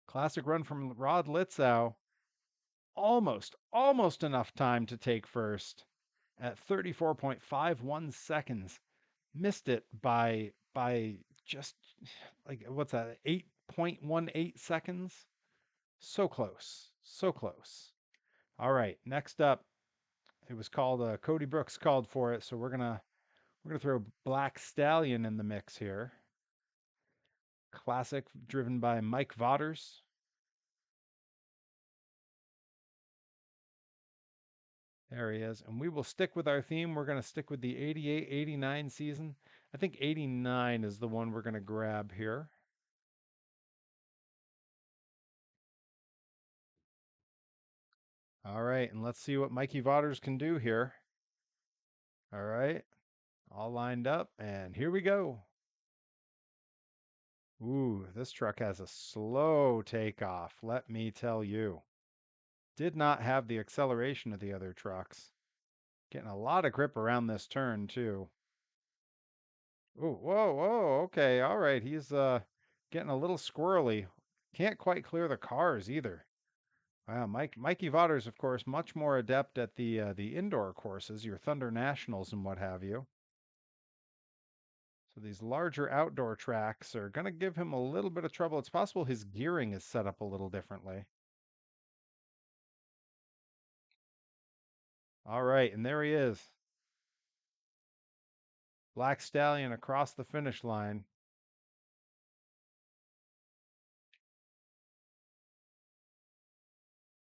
Classic run from Rod Litzow. almost enough time to take first at 34.51 seconds. Missed it by just like what's that? 8.18 seconds. So close. So close. All right, next up, it was called Cody Brooks called for it, so we're gonna throw Black Stallion in the mix here. Classic driven by Mike Vaughters. There he is. And we will stick with our theme. We're going to stick with the 88-89 season. I think 89 is the one we're going to grab here. All right, and let's see what Mikey Vaughters can do here. All right, all lined up, and here we go. Ooh, this truck has a slow takeoff, let me tell you. Did not have the acceleration of the other trucks. Getting a lot of grip around this turn, too. Ooh, whoa, whoa, okay, all right. He's getting a little squirrely. Can't quite clear the cars either. Wow, Mikey Vaughters, of course, much more adept at the indoor courses, your Thunder Nationals and what have you. So these larger outdoor tracks are going to give him a little bit of trouble. It's possible his gearing is set up a little differently. All right, and there he is. Black Stallion across the finish line.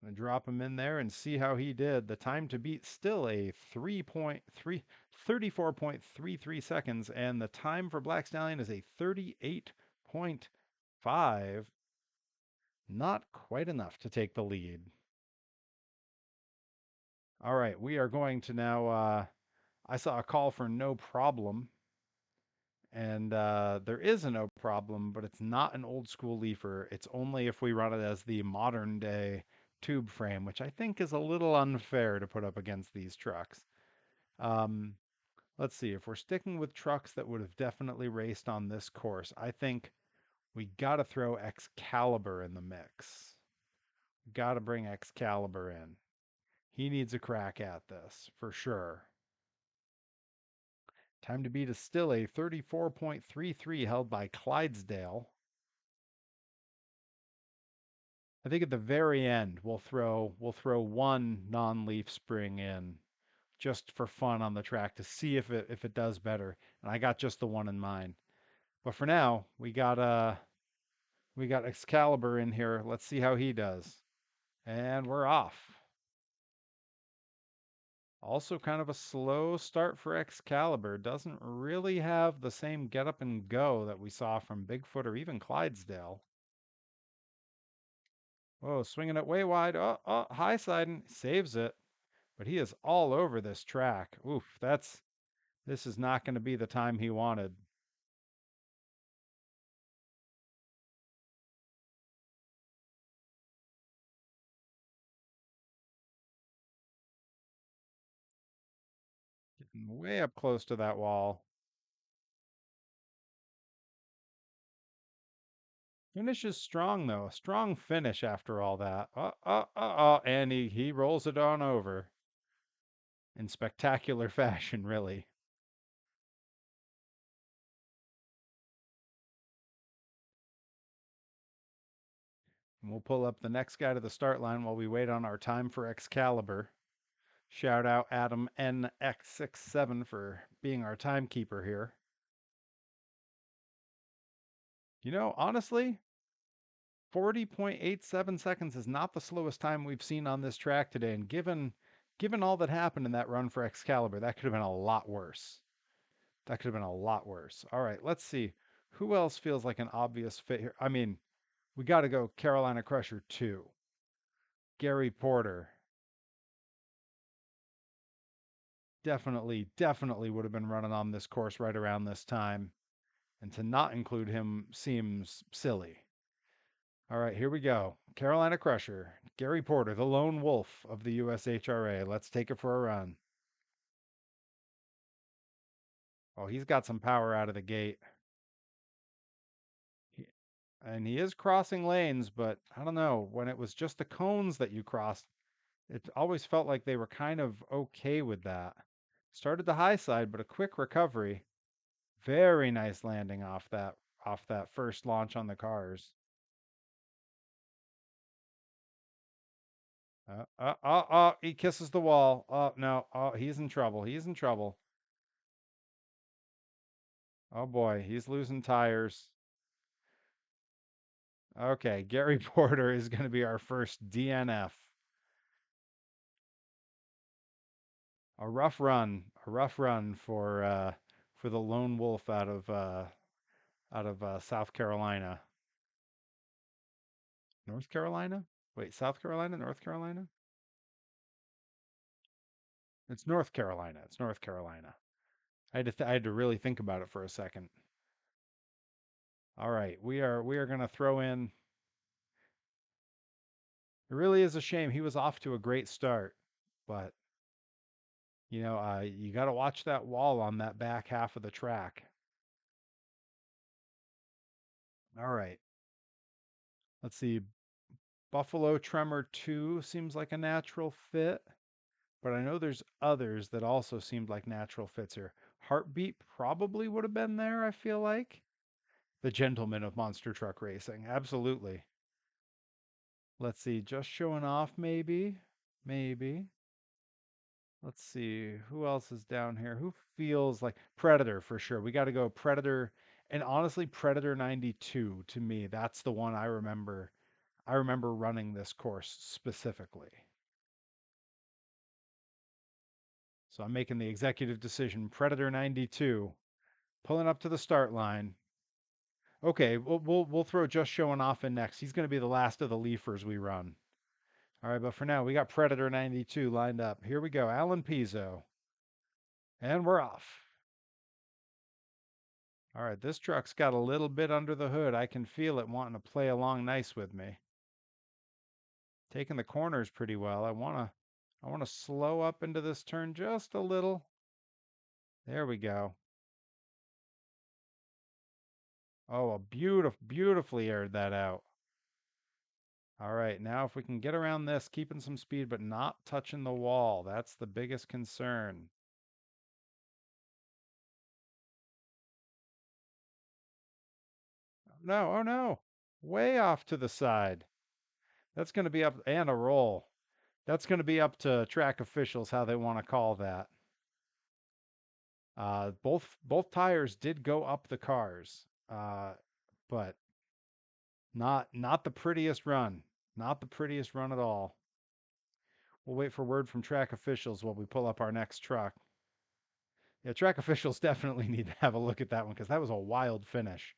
And drop him in there and see how he did. The time to beat still a 34.33 seconds, and the time for Black Stallion is a 38.5. Not quite enough to take the lead. All right, we are going to now. I saw a call for no problem, and there is a no problem, but it's not an old school leafer. It's only if we run it as the modern day tube frame, which I think is a little unfair to put up against these trucks. Um, let's see, if we're sticking with trucks that would have definitely raced on this course, I think we got to throw Excalibur in the mix. Got to bring Excalibur in. He needs a crack at this, for sure. Time to beat is still a 34.33 held by Clydesdale. I think at the very end we'll throw one non-leaf spring in just for fun on the track to see if it does better. And I got just the one in mind. But for now, we got Excalibur in here. Let's see how he does. And we're off. Also kind of a slow start for Excalibur. Doesn't really have the same get up and go that we saw from Bigfoot or even Clydesdale. Whoa, swinging it way wide. Oh, high siding. Saves it. But he is all over this track. Oof, this is not going to be the time he wanted. Getting way up close to that wall. Finish is strong though. A strong finish after all that. And he rolls it on over in spectacular fashion, really. And we'll pull up the next guy to the start line while we wait on our time for Excalibur. Shout out Adam NX67 for being our timekeeper here. You know, honestly, 40.87 seconds is not the slowest time we've seen on this track today. And given all that happened in that run for Excalibur, that could have been a lot worse. That could have been a lot worse. All right, let's see. Who else feels like an obvious fit here? I mean, we got to go Carolina Crusher 2. Gary Porter. Definitely would have been running on this course right around this time. And to not include him seems silly. All right, here we go. Carolina Crusher. Gary Porter, the lone wolf of the USHRA. Let's take it for a run. Oh, he's got some power out of the gate. And he is crossing lanes, but I don't know. When it was just the cones that you crossed, It always felt like they were kind of okay with that. Started the high side, but a quick recovery. Very nice landing off that first launch on the cars. He kisses the wall. Oh no, oh he's in trouble. He's in trouble. Oh boy, he's losing tires. Okay, Gary Porter is going to be our first DNF. A rough run for the lone wolf out of South Carolina. North Carolina? Wait, South Carolina, North Carolina? It's North Carolina. It's North Carolina. I had to really think about it for a second. All right, we are going to throw in. It really is a shame. He was off to a great start, but you got to watch that wall on that back half of the track. All right, let's see. Buffalo Tremor 2 seems like a natural fit, but I know there's others that also seemed like natural fits here. Heartbeat probably would have been there, I feel like. The gentleman of monster truck racing. Absolutely. Let's see. Just showing off, maybe. Maybe. Let's see. Who else is down here? Who feels like Predator for sure? We got to go Predator. And honestly, Predator 92 to me, that's the one I remember. I remember running this course specifically. So I'm making the executive decision. Predator 92 pulling up to the start line. Okay, we'll throw Just Showing Off in next. He's going to be the last of the Leafers we run. All right, but for now, we got Predator 92 lined up. Here we go, Alan Pizzo. And we're off. All right, this truck's got a little bit under the hood. I can feel it wanting to play along nice with me. Taking the corners pretty well. I want to slow up into this turn just a little. There we go. Oh, a beautifully aired that out. All right, now if we can get around this, keeping some speed but not touching the wall. That's the biggest concern. No, oh no. Way off to the side. That's going to be up and a roll. That's going to be up to track officials how they want to call that. Both tires did go up the cars, but not the prettiest run. Not the prettiest run at all. We'll wait for word from track officials while we pull up our next truck. Yeah, track officials definitely need to have a look at that one because that was a wild finish.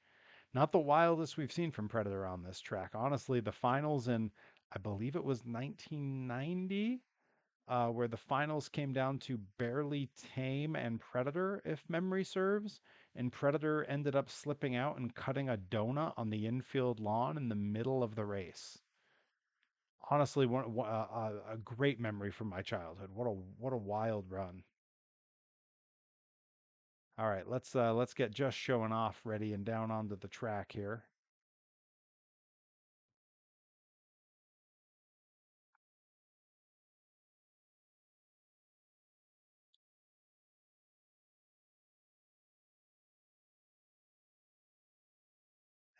Not the wildest we've seen from Predator on this track. Honestly, the finals in, I believe it was 1990, where the finals came down to barely Tame and Predator, if memory serves. And Predator ended up slipping out and cutting a donut on the infield lawn in the middle of the race. Honestly, a great memory from my childhood. What a wild run. All right, let's get Just Showing Off ready and down onto the track here.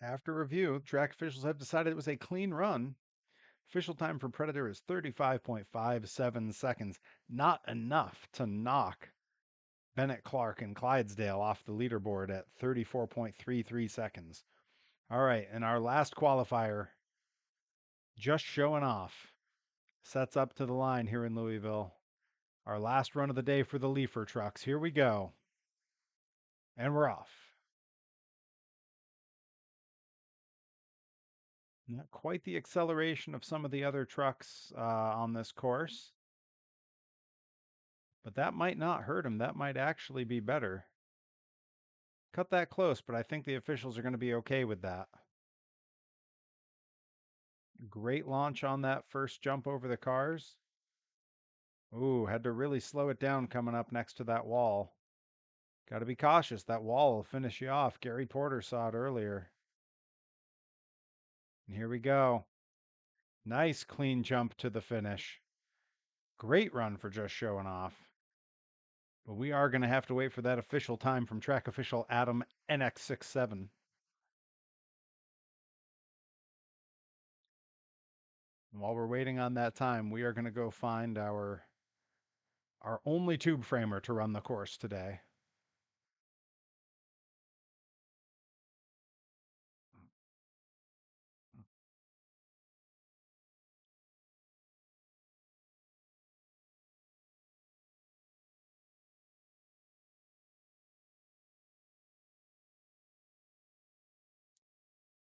After review, track officials have decided it was a clean run. Official time for Predator is 35.57 seconds. Not enough to knock Bennett Clark and Clydesdale off the leaderboard at 34.33 seconds. All right, and our last qualifier, Just Showing Off, sets up to the line here in Louisville. Our last run of the day for the Leafer trucks. Here we go. And we're off. Not quite the acceleration of some of the other trucks on this course, but that might not hurt him. That might actually be better. Cut that close, but I think the officials are going to be okay with that. Great launch on that first jump over the cars. Ooh, had to really slow it down coming up next to that wall. Got to be cautious. That wall will finish you off. Gary Porter saw it earlier. And here we go. Nice clean jump to the finish. Great run for just showing off. But we are going to have to wait for that official time from track official Adam NX67. And while we're waiting on that time, we are going to go find our only tube framer to run the course today.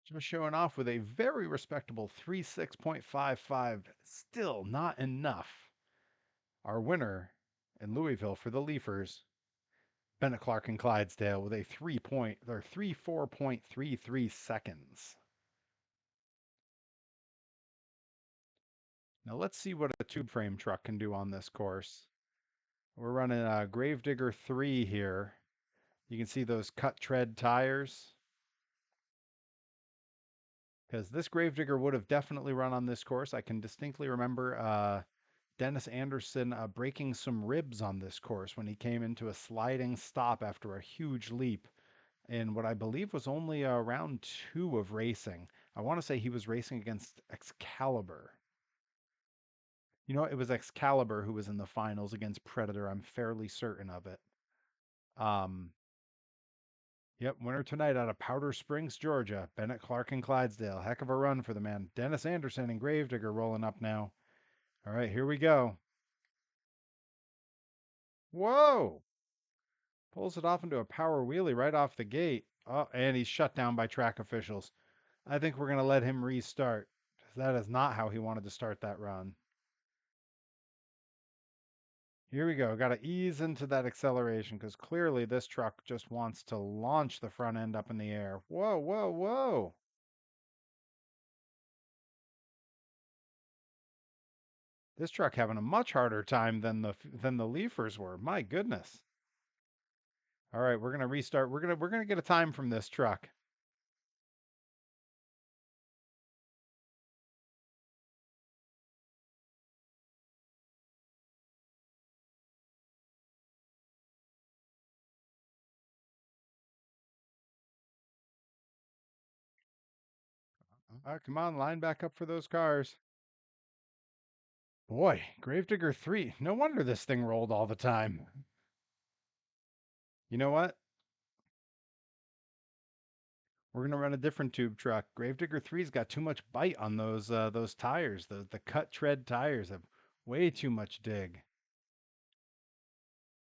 Just showing off with a very respectable 36.55. Still not enough. Our winner in Louisville for the Leafers, Bennett Clark and Clydesdale with a 34.33 seconds. Now let's see what a tube frame truck can do on this course. We're running a Gravedigger 3 here. You can see those cut tread tires. Because this Gravedigger would have definitely run on this course. I can distinctly remember Dennis Anderson breaking some ribs on this course when he came into a sliding stop after a huge leap in what I believe was only round 2 of racing. I want to say he was racing against Excalibur. You know, it was Excalibur who was in the finals against Predator. I'm fairly certain of it. Um, yep, winner tonight out of Powder Springs, Georgia. Bennett Clark and Clydesdale. Heck of a run for the man. Dennis Anderson and Gravedigger rolling up now. All right, here we go. Whoa! Pulls it off into a power wheelie right off the gate. Oh, and he's shut down by track officials. I think we're going to let him restart. That is not how he wanted to start that run. Here we go. Got to ease into that acceleration because clearly this truck just wants to launch the front end up in the air. Whoa, whoa, whoa. This truck having a much harder time than the Leafers were. My goodness. All right, we're going to restart. We're going to get a time from this truck. All right, come on, line back up for those cars. Boy, Gravedigger 3. No wonder this thing rolled all the time. You know what? We're gonna run a different tube truck. Gravedigger 3's got too much bite on those tires. The cut tread tires have way too much dig.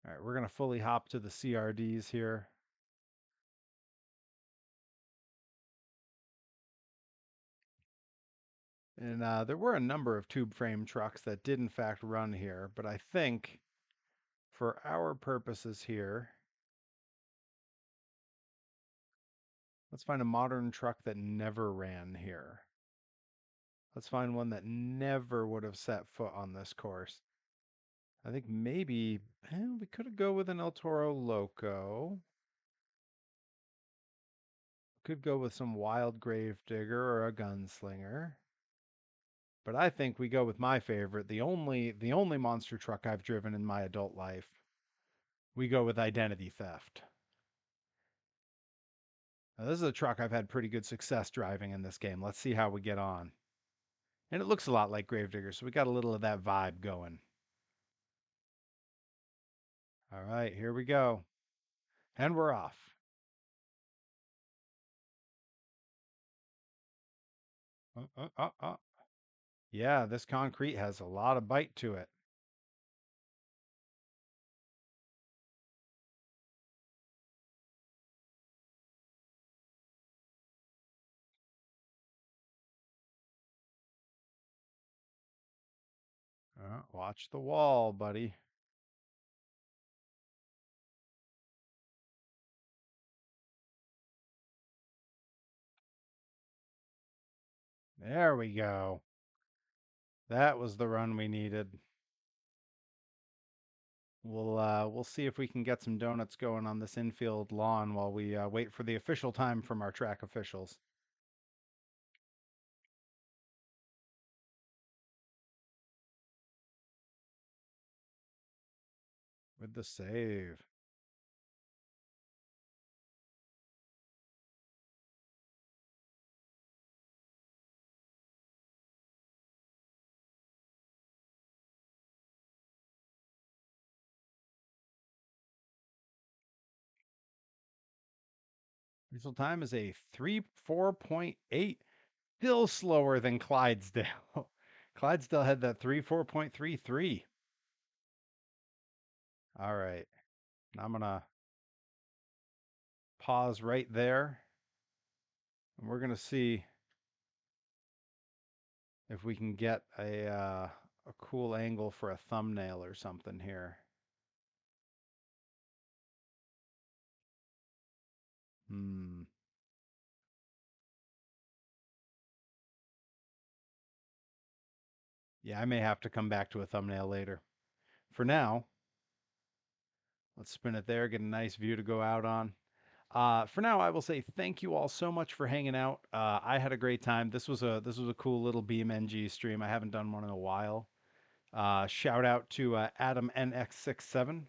All right, we're gonna fully hop to the CRDs here. And there were a number of tube frame trucks that did in fact run here, but I think for our purposes here, let's find a modern truck that never ran here. Let's find one that never would have set foot on this course. I think maybe we could go with an El Toro Loco. Could go with some Wild Grave Digger or a Gunslinger. But I think we go with my favorite, the only monster truck I've driven in my adult life. We go with Identity Theft. Now, this is a truck I've had pretty good success driving in this game. Let's see how we get on. And it looks a lot like Gravedigger, so we got a little of that vibe going. All right, here we go. And we're off. Uh, uh, uh, uh. Yeah, this concrete has a lot of bite to it. Watch the wall, buddy. There we go. That was the run we needed. We'll see if we can get some donuts going on this infield lawn while we wait for the official time from our track officials. with the save. Initial time is a 3:4.8, still slower than Clydesdale. Clydesdale had that 3:4.33. All right. I'm going to pause right there and we're going to see if we can get a cool angle for a thumbnail or something here. Hmm. Yeah, I may have to come back to a thumbnail later. For now, let's spin it there, get a nice view to go out on. For now, I will say thank you all so much for hanging out. I had a great time. This was a cool little BeamNG stream. I haven't done one in a while. Shout out to Adam NX67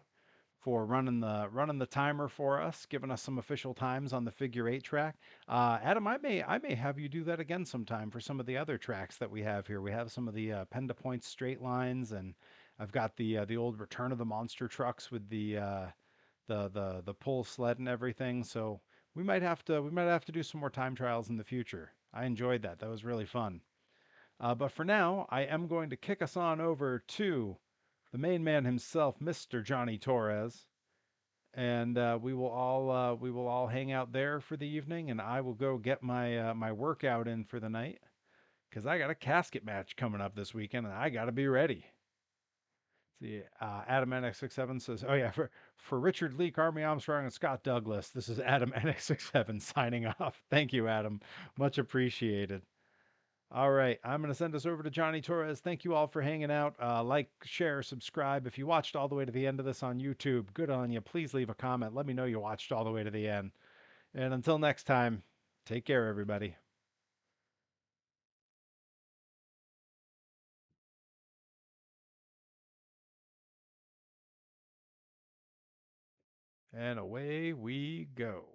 for running the timer for us, giving us some official times on the figure eight track. Adam, I may have you do that again sometime for some of the other tracks that we have here. We have some of the Penda Point straight lines, and I've got the old Return of the Monster trucks with the pull sled and everything. So we might have to do some more time trials in the future. I enjoyed that. That was really fun. But for now, I am going to kick us on over to the main man himself, Mr. Johnny Torres, and we will all hang out there for the evening, and I will go get my workout in for the night because I got a casket match coming up this weekend, and I got to be ready. See, Adam NX67 says, "Oh yeah, for Richard Leak, Army Armstrong, and Scott Douglas, this is Adam NX67 signing off. Thank you, Adam, much appreciated." All right, I'm going to send us over to Johnny Torres. Thank you all for hanging out. Like, share, subscribe. If you watched all the way to the end of this on YouTube, good on you. Please leave a comment. Let me know you watched all the way to the end. And until next time, take care, everybody. And away we go.